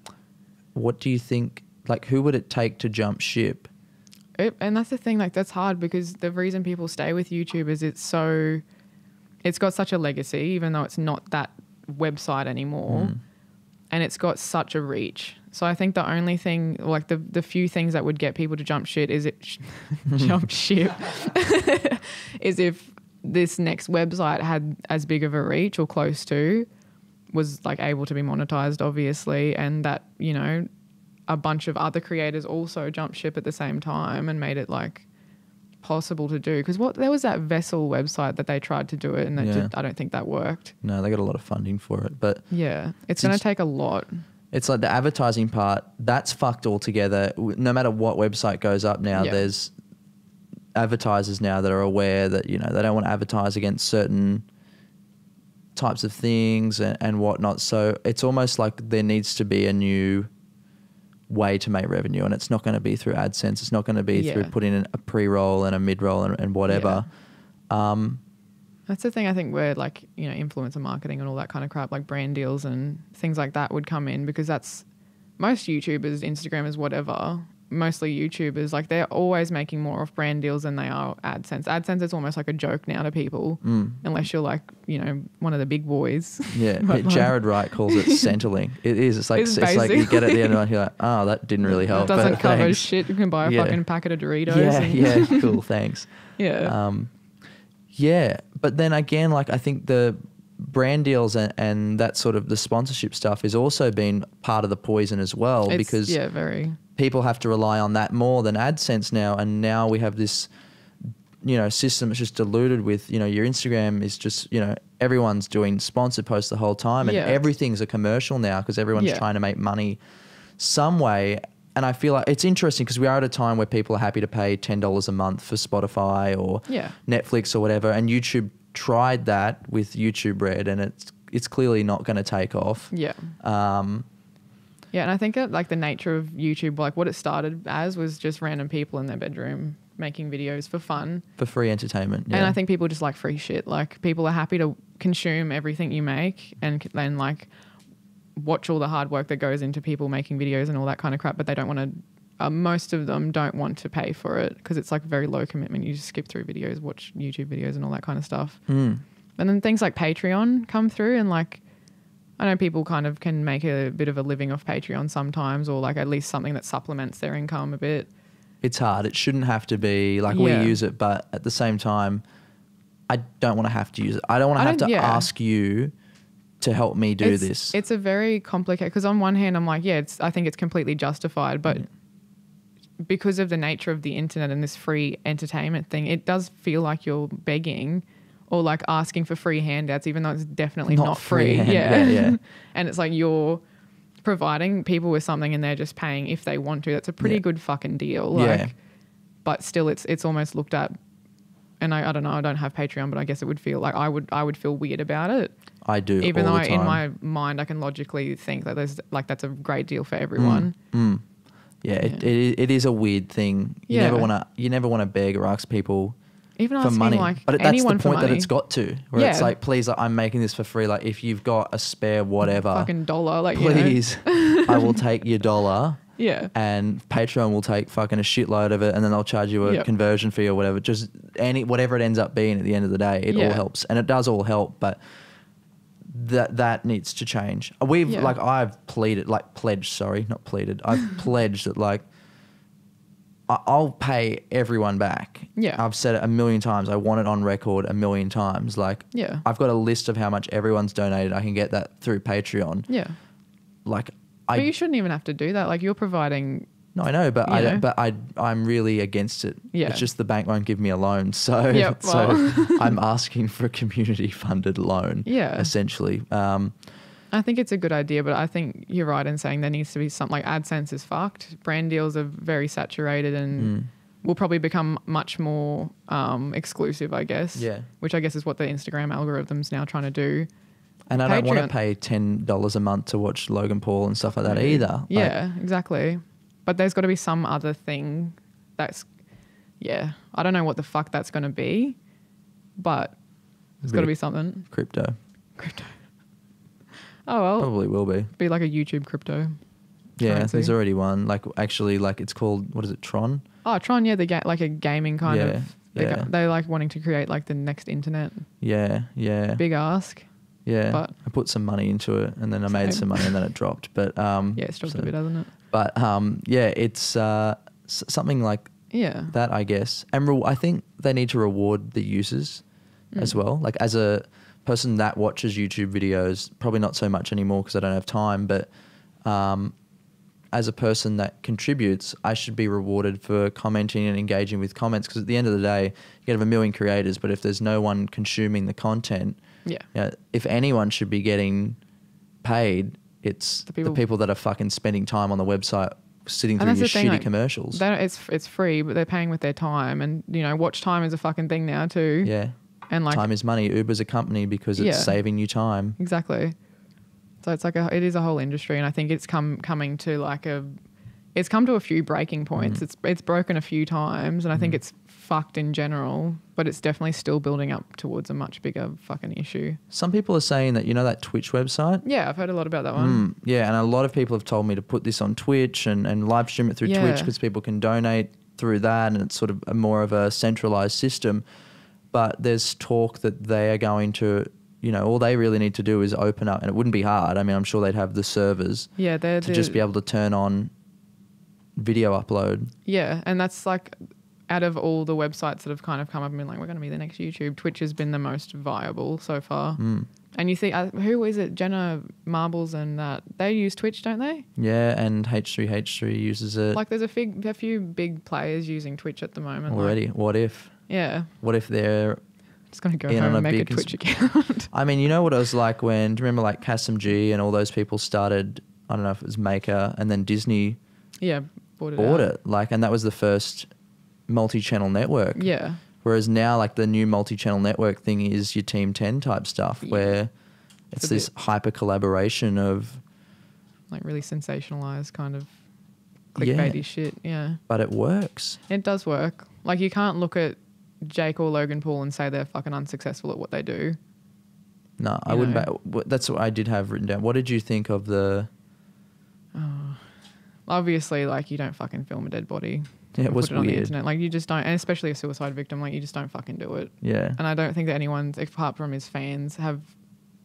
What do you think? Like, who would it take to jump ship? And that's the thing, like, that's hard, because the reason people stay with YouTube is it's got such a legacy, even though it's not that website anymore, and it's got such a reach. So I think the only thing, like the few things that would get people to jump ship is if this next website had as big of a reach or close to, was like able to be monetized, obviously, and that, a bunch of other creators also jumped ship at the same time and made it like possible to do. Because there was that Vessel website that they tried to do it, and I don't think that worked. No, they got a lot of funding for it, but yeah, it's going to take a lot. It's like the advertising part, that's fucked altogether. No matter what website goes up now, there's advertisers now that are aware that, you know, they don't want to advertise against certain types of things and whatnot. So it's almost like there needs to be a new way to make revenue, and it's not going to be through AdSense. It's not going to be through putting in a pre-roll and a mid-roll and whatever. That's the thing, I think, where like, you know, influencer marketing and all that kind of crap, like brand deals and things like that would come in, because that's most YouTubers, Instagrammers, whatever, mostly YouTubers, like they're always making more off brand deals than they are AdSense. AdSense is almost like a joke now to people, unless you're like, you know, one of the big boys. Yeah, Jared Wright calls it Centrelink. It is. It's like you get at the end and you're like, oh, that didn't really help. It doesn't cover shit. You can buy a fucking packet of Doritos. Yeah, cool, thanks. Yeah. Yeah, but then again, like I think the brand deals and that sort of the sponsorship stuff has also been part of the poison as well, because people have to rely on that more than AdSense now, and now we have this, you know, system that's just diluted with, you know, your Instagram is just, you know, everyone's doing sponsored posts the whole time, and everything's a commercial now because everyone's trying to make money some way. And I feel like it's interesting because we are at a time where people are happy to pay $10 a month for Spotify or Netflix or whatever. And YouTube tried that with YouTube Red, and it's clearly not going to take off. Yeah. And I think like the nature of YouTube, like what it started as was just random people in their bedroom making videos for fun. For free entertainment. Yeah. And I think people just like free shit. Like people are happy to consume everything you make and then like watch all the hard work that goes into people making videos and all that kind of crap, but they don't want to, most of them don't want to pay for it because it's like very low commitment. You just skip through videos, watch YouTube videos and all that kind of stuff. And then things like Patreon come through, and like, I know people kind of can make a bit of a living off Patreon sometimes, or like at least something that supplements their income a bit. It's hard. It shouldn't have to be like we use it, but at the same time, I don't want to have to use it. I don't want to have to ask you to help me do this. It's a very complicated, because on one hand I'm like, I think it's completely justified, but because of the nature of the internet and this free entertainment thing, it does feel like you're begging or like asking for free handouts, even though it's definitely not free. And it's like you're providing people with something and they're just paying if they want to. That's a pretty good fucking deal. Like, but still it's almost looked at, and I don't know, I don't have Patreon, but I guess it would feel like I would feel weird about it. I do, even all though the time. In my mind I can logically think that there's like that's a great deal for everyone. It is a weird thing. You never want to beg or ask people even for money, like but that's the point that money. It's got to where it's like, please, like, I'm making this for free. Like, if you've got a spare whatever, fucking dollar, like, please, I will take your dollar. Yeah. And Patreon will take fucking a shitload of it, and then they'll charge you a conversion fee or whatever. Just whatever it ends up being at the end of the day, it all helps, and it does all help, but that needs to change. I've pledged I've pledged that like I'll pay everyone back. Yeah. I've said it a million times. I want it on record a million times. Like, I've got a list of how much everyone's donated. I can get that through Patreon. Yeah. Like, but you shouldn't even have to do that. Like, you're providing. No, I know, but I'm really against it. Yeah. It's just the bank won't give me a loan. So, so I'm asking for a community funded loan. Yeah. Essentially. I think it's a good idea, but I think you're right in saying there needs to be something like AdSense is fucked. Brand deals are very saturated and will probably become much more exclusive, I guess. Yeah. Which I guess is what the Instagram algorithm's now trying to do. And I don't want to pay $10 a month to watch Logan Paul and stuff like that either. Yeah, exactly. But there's got to be some other thing that's, I don't know what the fuck that's going to be, but there's got to be something. Crypto. Oh, well. Probably will be. Be like a YouTube crypto. Yeah, currency. There's already one. Like, actually, like it's called, what is it, Tron? Oh, Tron, like a gaming kind of. They're like wanting to create like the next internet. Yeah. Big ask. Yeah. But I put some money into it and then I made some money and then it dropped. But it's dropped a bit, hasn't it? But it's something like that, I guess. And I think they need to reward the users as well. Like, as a person that watches YouTube videos, probably not so much anymore because I don't have time, but as a person that contributes, I should be rewarded for commenting and engaging with comments, because at the end of the day, you can have a million creators, but if there's no one consuming the content, if anyone should be getting paid, it's the people that are fucking spending time on the website sitting through your shitty commercials. It's free, but they're paying with their time, and watch time is a fucking thing now too. Yeah, and like time is money. Uber's a company because it's saving you time. Exactly. So it's like it is a whole industry, and I think it's coming to it's come to a few breaking points. It's broken a few times, and I think it's fucked in general, but it's definitely still building up towards a much bigger fucking issue. Some people are saying that, that Twitch website? Yeah, I've heard a lot about that one. Yeah, and a lot of people have told me to put this on Twitch and live stream it through Twitch, because people can donate through that, and it's sort of more of a centralized system. But there's talk that they are going to, all they really need to do is open up, and it wouldn't be hard. I mean, I'm sure they'd have the servers to just be able to turn on video upload. Yeah, and that's like, out of all the websites that have kind of come up and been like, we're going to be the next YouTube, Twitch has been the most viable so far. And you see, who is it? Jenna Marbles and that, they use Twitch, don't they? Yeah, and H3H3 uses it. Like there's a few big players using Twitch at the moment. Already. What if? Yeah. What if they're just going to go home and make a Twitch account? I mean, you know what it was like when, do you remember like Kasim G and all those people started, I don't know if it was Maker, and then Disney bought it. Like, and that was the first multi-channel network. Yeah. Whereas now, like, the new multi-channel network thing is your Team 10 type stuff, where it's this hyper collaboration of like really sensationalized kind of clickbaity shit. Yeah. But it works. It does work. Like, you can't look at Jake or Logan Paul and say they're fucking unsuccessful at what they do. No, I wouldn't. That's what I did have written down. What did you think of the? Obviously, like, you don't fucking film a dead body. Yeah, it was put it on weird. the internet. Like, you just don't, and especially a suicide victim, like, you just don't fucking do it. Yeah. And I don't think that anyone, apart from his fans, have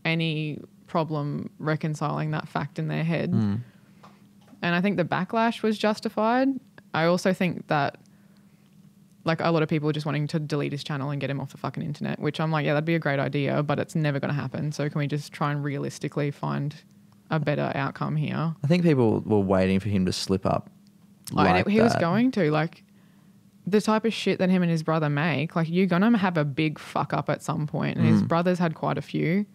any problem reconciling that fact in their head. And I think the backlash was justified. I also think that, like, a lot of people are just wanting to delete his channel and get him off the fucking internet, which I'm like, yeah, that'd be a great idea, but it's never going to happen. So can we just try and realistically find a better outcome here? I think people were waiting for him to slip up. He was going to, like, the type of shit that him and his brother make, like, you're going to have a big fuck up at some point. And his brothers had quite a few.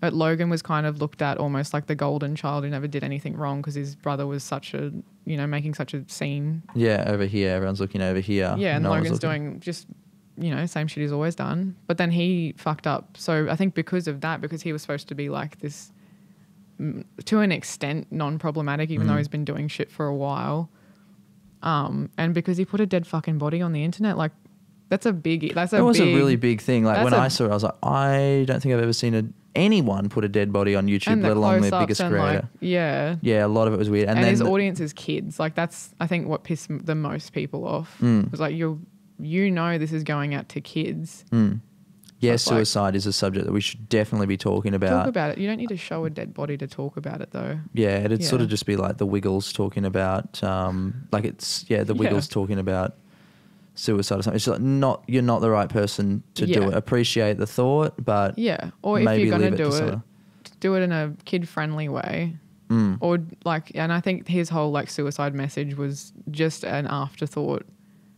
But Logan was kind of looked at almost like the golden child who never did anything wrong because his brother was such a, making such a scene. Yeah, over here. Everyone's looking over here. Yeah, and Logan's doing just, same shit he's always done. But then he fucked up. So I think because of that, because he was supposed to be like this, to an extent, non-problematic, even though he's been doing shit for a while. And because he put a dead fucking body on the internet, like, that was a really big thing. Like, when I saw it, I was like, I don't think I've ever seen anyone put a dead body on YouTube, let alone their biggest creator. Like, yeah, a lot of it was weird. And then his audience is kids. Like, that's, I think, what pissed the most people off. It was like, this is going out to kids. Yeah, suicide is a subject that we should definitely be talking about. Talk about it. You don't need to show a dead body to talk about it, though. Yeah, it'd sort of just be like the Wiggles talking about, Wiggles talking about suicide or something. It's like, you're not the right person to do it. Appreciate the thought, but or if you're going to do it in a kid-friendly way. Or like, and I think his whole like suicide message was just an afterthought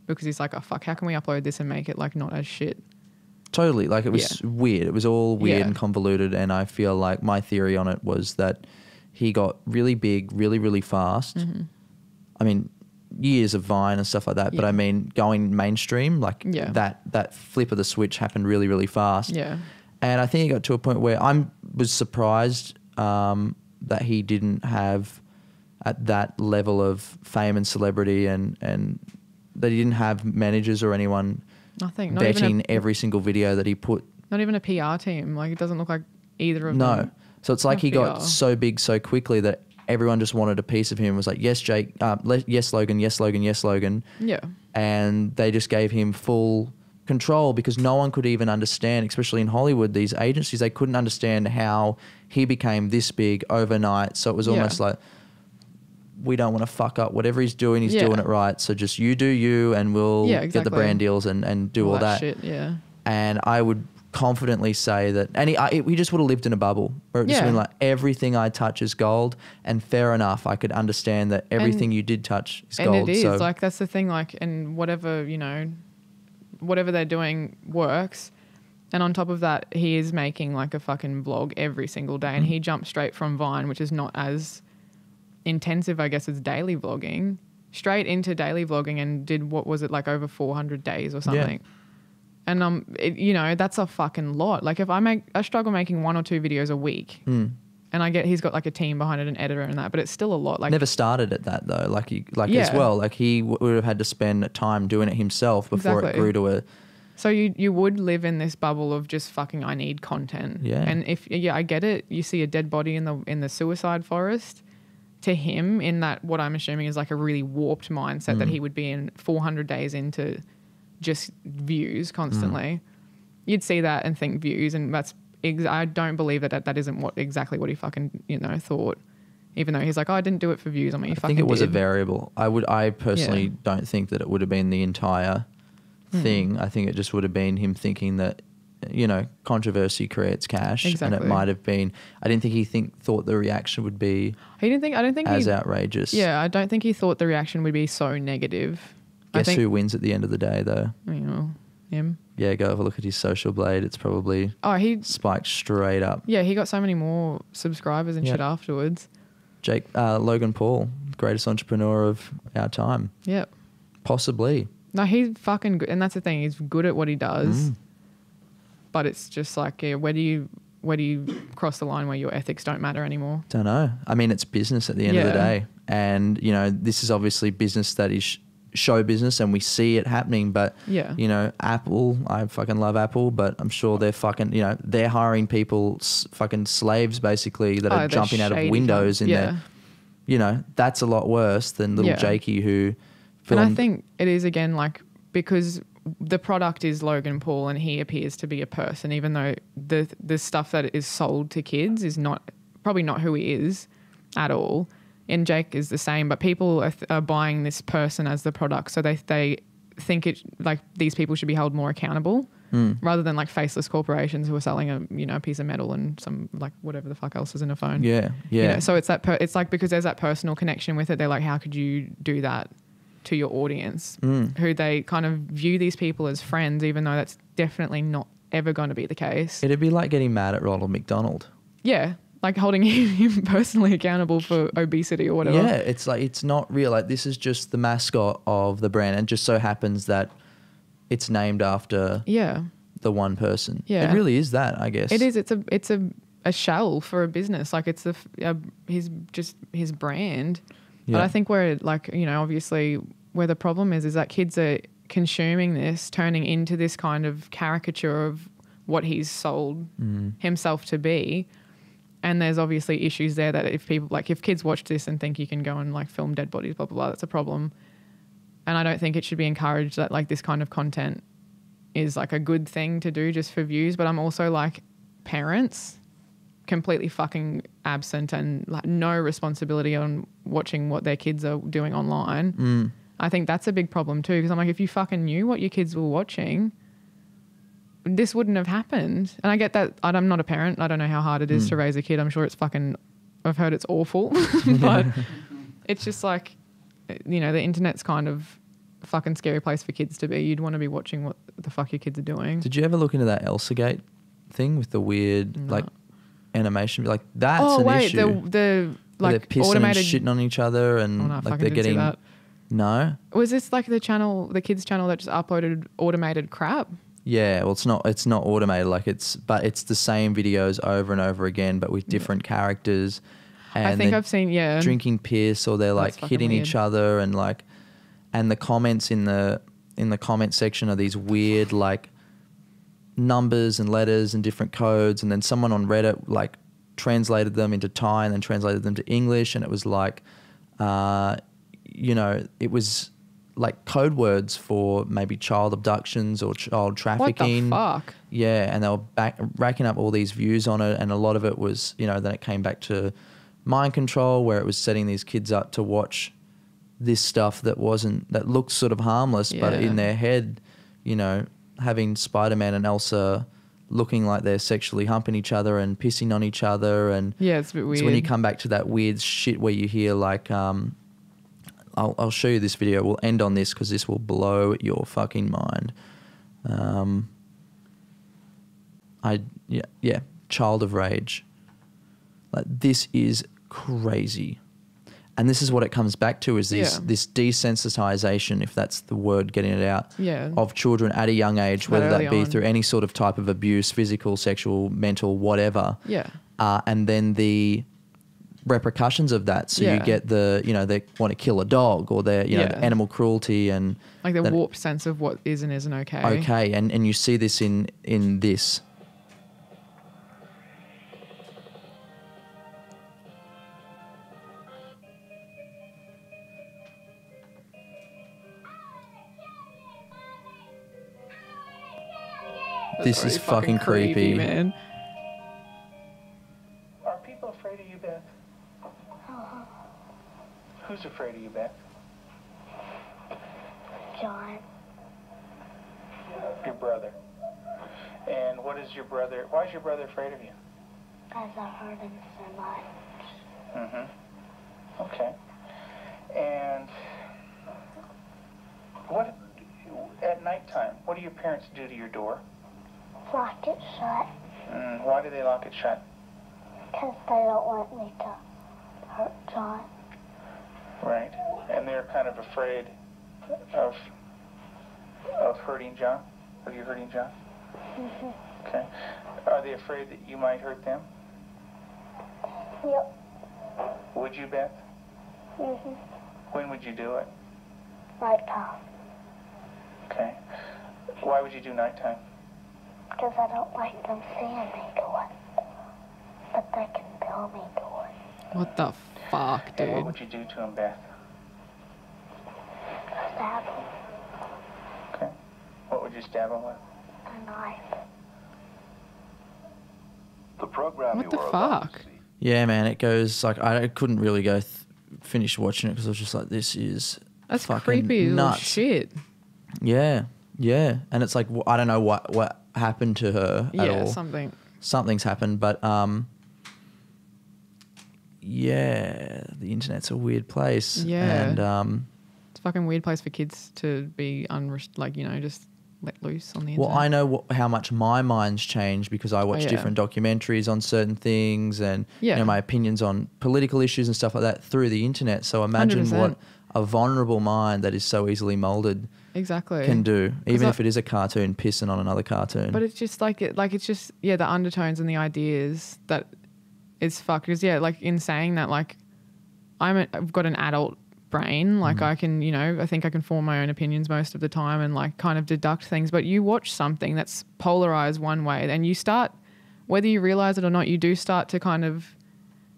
because he's like, oh fuck, how can we upload this and make it like not as shit? Totally. Like, it was weird. It was all weird and convoluted. And I feel like my theory on it was that he got really big, really, really fast. I mean, years of Vine and stuff like that. But I mean, going mainstream, like that flip of the switch happened really, really fast. Yeah. And I think it got to a point where I was surprised that he didn't have at that level of fame and celebrity and that he didn't have managers or anyone nothing, not betting every single video that he put. Not even a PR team. Like, it doesn't look like either of them. No. So it's like he got so big so quickly that everyone just wanted a piece of him. It was like, yes, Jake, yes, Logan, yes, Logan, yes, Logan. Yeah. And they just gave him full control because no one could even understand, especially in Hollywood, these agencies, they couldn't understand how he became this big overnight. So it was almost like, we don't want to fuck up whatever he's doing it right, so just you do you and we'll get the brand deals and do all that shit. Yeah. And I would confidently say that, and we just would have lived in a bubble where it just been like everything I touch is gold, and fair enough, I could understand that everything you did touch is gold. And it is so, like, that's the thing, like, and whatever, you know, whatever they're doing works. And on top of that, he is making like a fucking vlog every single day, and he jumped straight from Vine, which is not as intensive, I guess, as daily vlogging, straight into daily vlogging, and did, what was it, like over 400 days or something. And you know, that's a fucking lot. Like, if I struggle making 1 or 2 videos a week, and I get, he's got like a team behind it, an editor and that, but it's still a lot. Like, never started at that though. As well, like he would have had to spend time doing it himself before it grew to a. So you would live in this bubble of just fucking, I need content. Yeah. And I get it. You see a dead body in the suicide forest. To him, in that, what I'm assuming is like a really warped mindset that he would be in 400 days into just views constantly. You'd see that and think views, and that's I don't believe that isn't exactly what he fucking, you know, thought. Even though he's like, oh, I didn't do it for views. I mean, I think it was a variable. I personally don't think that it would have been the entire thing. I think it just would have been him thinking that, you know, controversy creates cash. Exactly. And it might have been, I didn't think he thought the reaction would be I don't think as outrageous. Yeah, I don't think he thought the reaction would be so negative. Guess who wins at the end of the day though? You know, him. Yeah, go have a look at his social blade. It's probably he spiked straight up. Yeah, he got so many more subscribers and shit afterwards. Logan Paul, greatest entrepreneur of our time. Yep. Possibly. No, he's fucking good, and that's the thing. He's good at what he does, but it's just like, where do you cross the line where your ethics don't matter anymore? Don't know. I mean, it's business at the end of the day, and you know, this is obviously business that is show business, and we see it happening. But you know, Apple, I fucking love Apple, but I'm sure they're fucking, you know, they're hiring people, fucking slaves basically, that are jumping out of windows in there. You know, that's a lot worse than little Jakey who. And I think it is, again, like, because the product is Logan Paul and he appears to be a person, even though the stuff that is sold to kids is probably not who he is at all. And Jake is the same, but people are buying this person as the product. So they think it, like, these people should be held more accountable rather than like faceless corporations who are selling a piece of metal and some, like, whatever the fuck else is in a phone. Yeah. You know, so it's it's like, because there's that personal connection with it. They're like, how could you do that to your audience, who they kind of view these people as friends, even though that's definitely not ever going to be the case. It'd be like getting mad at Ronald McDonald. Yeah, like holding him personally accountable for obesity or whatever. Yeah, it's like, it's not real. Like, this is just the mascot of the brand, and just so happens that it's named after the one person. Yeah, it really is that, I guess. It is. It's a shell for a business. Like, it's his brand. But I think where, like, you know, obviously where the problem is that kids are consuming this, turning into this kind of caricature of what he's sold himself to be. And there's obviously issues there that if kids watch this and think you can go and like film dead bodies, blah, blah, blah, that's a problem. And I don't think it should be encouraged that like this kind of content is like a good thing to do just for views. But I'm also like, parents completely fucking absent and like no responsibility on watching what their kids are doing online. I think that's a big problem too, because I'm like, if you fucking knew what your kids were watching, this wouldn't have happened. And I get that. I'm not a parent. I don't know how hard it is to raise a kid. I'm sure it's fucking, I've heard it's awful. But it's just like, you know, the internet's kind of a fucking scary place for kids to be. You'd want to be watching what the fuck your kids are doing. Did you ever look into that Elsagate thing with the weird like animation? Like, that's an issue. the like they're pissing automated and shitting on each other, and like they're getting that. No, was this like the kids channel that just uploaded automated crap? Yeah, well, it's not automated, like but it's the same videos over and over again, but with different characters. And I think I've seen drinking piss, or they're like hitting each other, and like, and the comments in the comment section are these weird like numbers and letters and different codes, and then someone on Reddit like translated them into Thai and then translated them to English, and it was like, you know, it was like code words for maybe child abductions or child trafficking. What the fuck? Yeah, and they were racking up all these views on it, and a lot of it was, you know, then it came back to mind control, where it was setting these kids up to watch this stuff that looked sort of harmless, but in their head, you know, having Spider-Man and Elsa looking like they're sexually humping each other and pissing on each other. And Yeah, it's a bit weird. so when you come back to that weird shit where you hear like, I'll show you this video. We'll end on this because this will blow your fucking mind. Child of Rage. Like, this is crazy. And this is what it comes back to, is this desensitization, if that's the word, getting it out, of children at a young age, whether that be through any sort of type of abuse, physical, sexual, mental, whatever. Yeah. And then the repercussions of that. So you get the, they want to kill a dog, or the animal cruelty, and like the warped sense of what is and isn't okay. Okay. And you see this in this. This is fucking creepy, man. Are people afraid of you, Beth? Who's afraid of you, Beth? John. Your brother. And why is your brother afraid of you? Because I hurt him so much. Mm-hmm. Okay. And at nighttime, what do your parents do to your door? Lock it shut. Why do they lock it shut? Because they don't want me to hurt John. Right. And they're kind of afraid of hurting John? Of you hurting John? Mm-hmm. Okay. Are they afraid that you might hurt them? Yep. Would you, Beth? Mm-hmm. When would you do it? Nighttime. Okay. Why would you do nighttime? Because I don't like them seeing me do it. But they can feel me do it. What the fuck, And what dude? would you do to him, Beth? Stab them. Okay. What would you stab him with? A knife. The program What you the are about to fuck? see Yeah, man, it goes like, I couldn't really go finish watching it because I was just like, this is That's fucking creepy little nuts. shit. Yeah, and it's like, I don't know what happened to her at all. Something. Something's happened, but the internet's a weird place. Yeah. And It's a fucking weird place for kids to be just let loose on the internet. well, I know how much my mind's changed because I watch yeah. different documentaries on certain things, and my opinions on political issues and stuff like that through the internet. So imagine 100%. what a vulnerable mind that is so easily molded Exactly. can do, even if it is a cartoon pissing on another cartoon. But it's just the undertones and the ideas that is fucked. Because in saying that, I've got an adult brain, I can, I think I can form my own opinions most of the time and kind of deduct things. But you watch something that's polarized one way, and you start, whether you realize it or not, you do start to kind of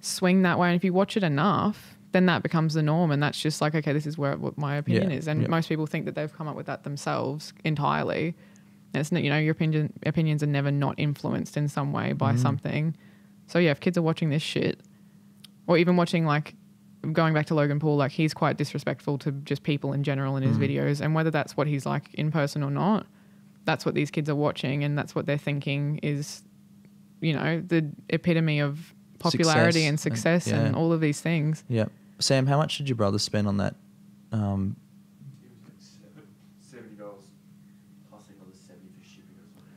swing that way. And if you watch it enough, then that becomes the norm, and that's just okay, this is what my opinion is. And most people think that they've come up with that themselves entirely. And it's not, your opinions are never not influenced in some way by something. So yeah, if kids are watching this shit, or even watching going back to Logan Paul, he's quite disrespectful to just people in general in his videos, and whether that's what he's like in person or not, that's what these kids are watching, and that's what they're thinking is, the epitome of popularity and success and all of these things. Yeah. Sam, how much did your brother spend on that? It was like $70 plus another 70 for shipping or something.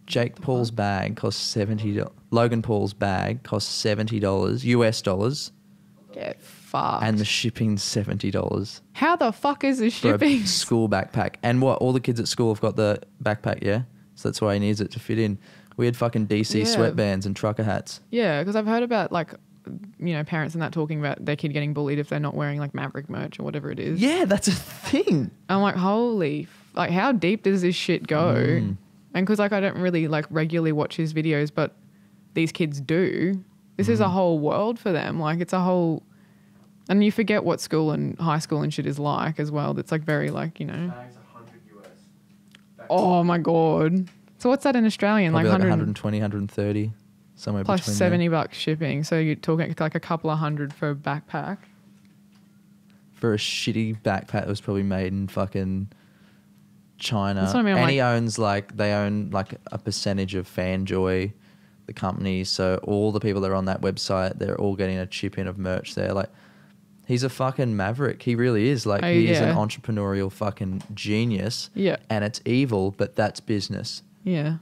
Jake Paul's bag cost $70. Logan Paul's bag cost $70 US dollars, Get fucked. and the shipping's $70 How the fuck is this for shipping? a school backpack. And what? All the kids at school have got the backpack, yeah. So that's why he needs it to fit in. We had fucking DC sweatbands and trucker hats. Yeah, because I've heard about parents and that talking about their kid getting bullied if they're not wearing Maverick merch or whatever it is. Yeah, that's a thing. I'm like, holy, how deep does this shit go? And because I don't really regularly watch his videos, but these kids do. This is a whole world for them. It's a whole, and you forget what school and high school and shit is like as well. That's very Bag's 100 US. Oh my God. So what's that in Australian? Probably 120, 130, somewhere plus between there. $70 shipping. So you're talking a couple of hundred for a backpack. For a shitty backpack that was probably made in fucking China. That's what I mean, I'm And he like- owns they own like a percentage of FanJoy, the company. So all the people that are on that website, they're all getting a chip in of merch there. Like, he's a fucking maverick. He really is. Like, he is an yeah. entrepreneurial fucking genius. Yeah. And it's evil, but that's business. Yeah.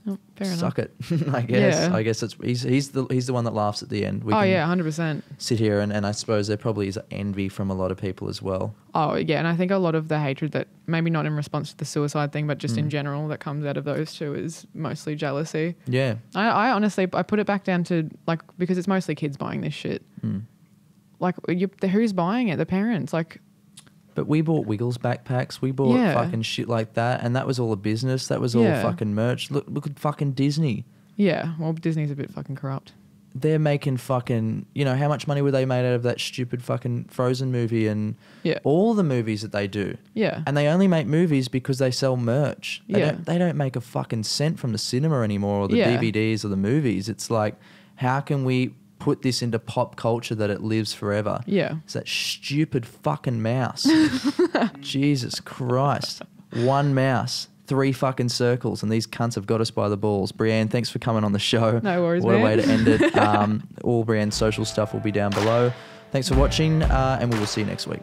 Oh, fair enough. Suck it, I guess. Yeah. I guess he's the one that laughs at the end. We Oh can yeah, 100%. sit here and I suppose there probably is envy from a lot of people as well. Oh yeah, and I think a lot of the hatred that maybe not in response to the suicide thing, but just in general that comes out of those two is mostly jealousy. Yeah. I honestly I put it back down to like because it's mostly kids buying this shit. Like who's buying it? The parents. Like, But we bought Wiggles backpacks. We bought Yeah. fucking shit like that, and that was all a business. That was all Yeah. fucking merch. Look at fucking Disney. yeah, well Disney's a bit fucking corrupt. They're making fucking, how much money were they made out of that stupid fucking Frozen movie and Yeah. all the movies that they do? Yeah. And they only make movies because they sell merch. Yeah. They don't make a fucking cent from the cinema anymore or the Yeah. DVDs or the movies. It's like, how can we put this into pop culture that it lives forever? Yeah. It's that stupid fucking mouse. Jesus Christ. One mouse, 3 fucking circles, and these cunts have got us by the balls. Brianne, thanks for coming on the show. No worries, What a way man. to end it. All Brianne's social stuff will be down below. Thanks for watching, and we will see you next week.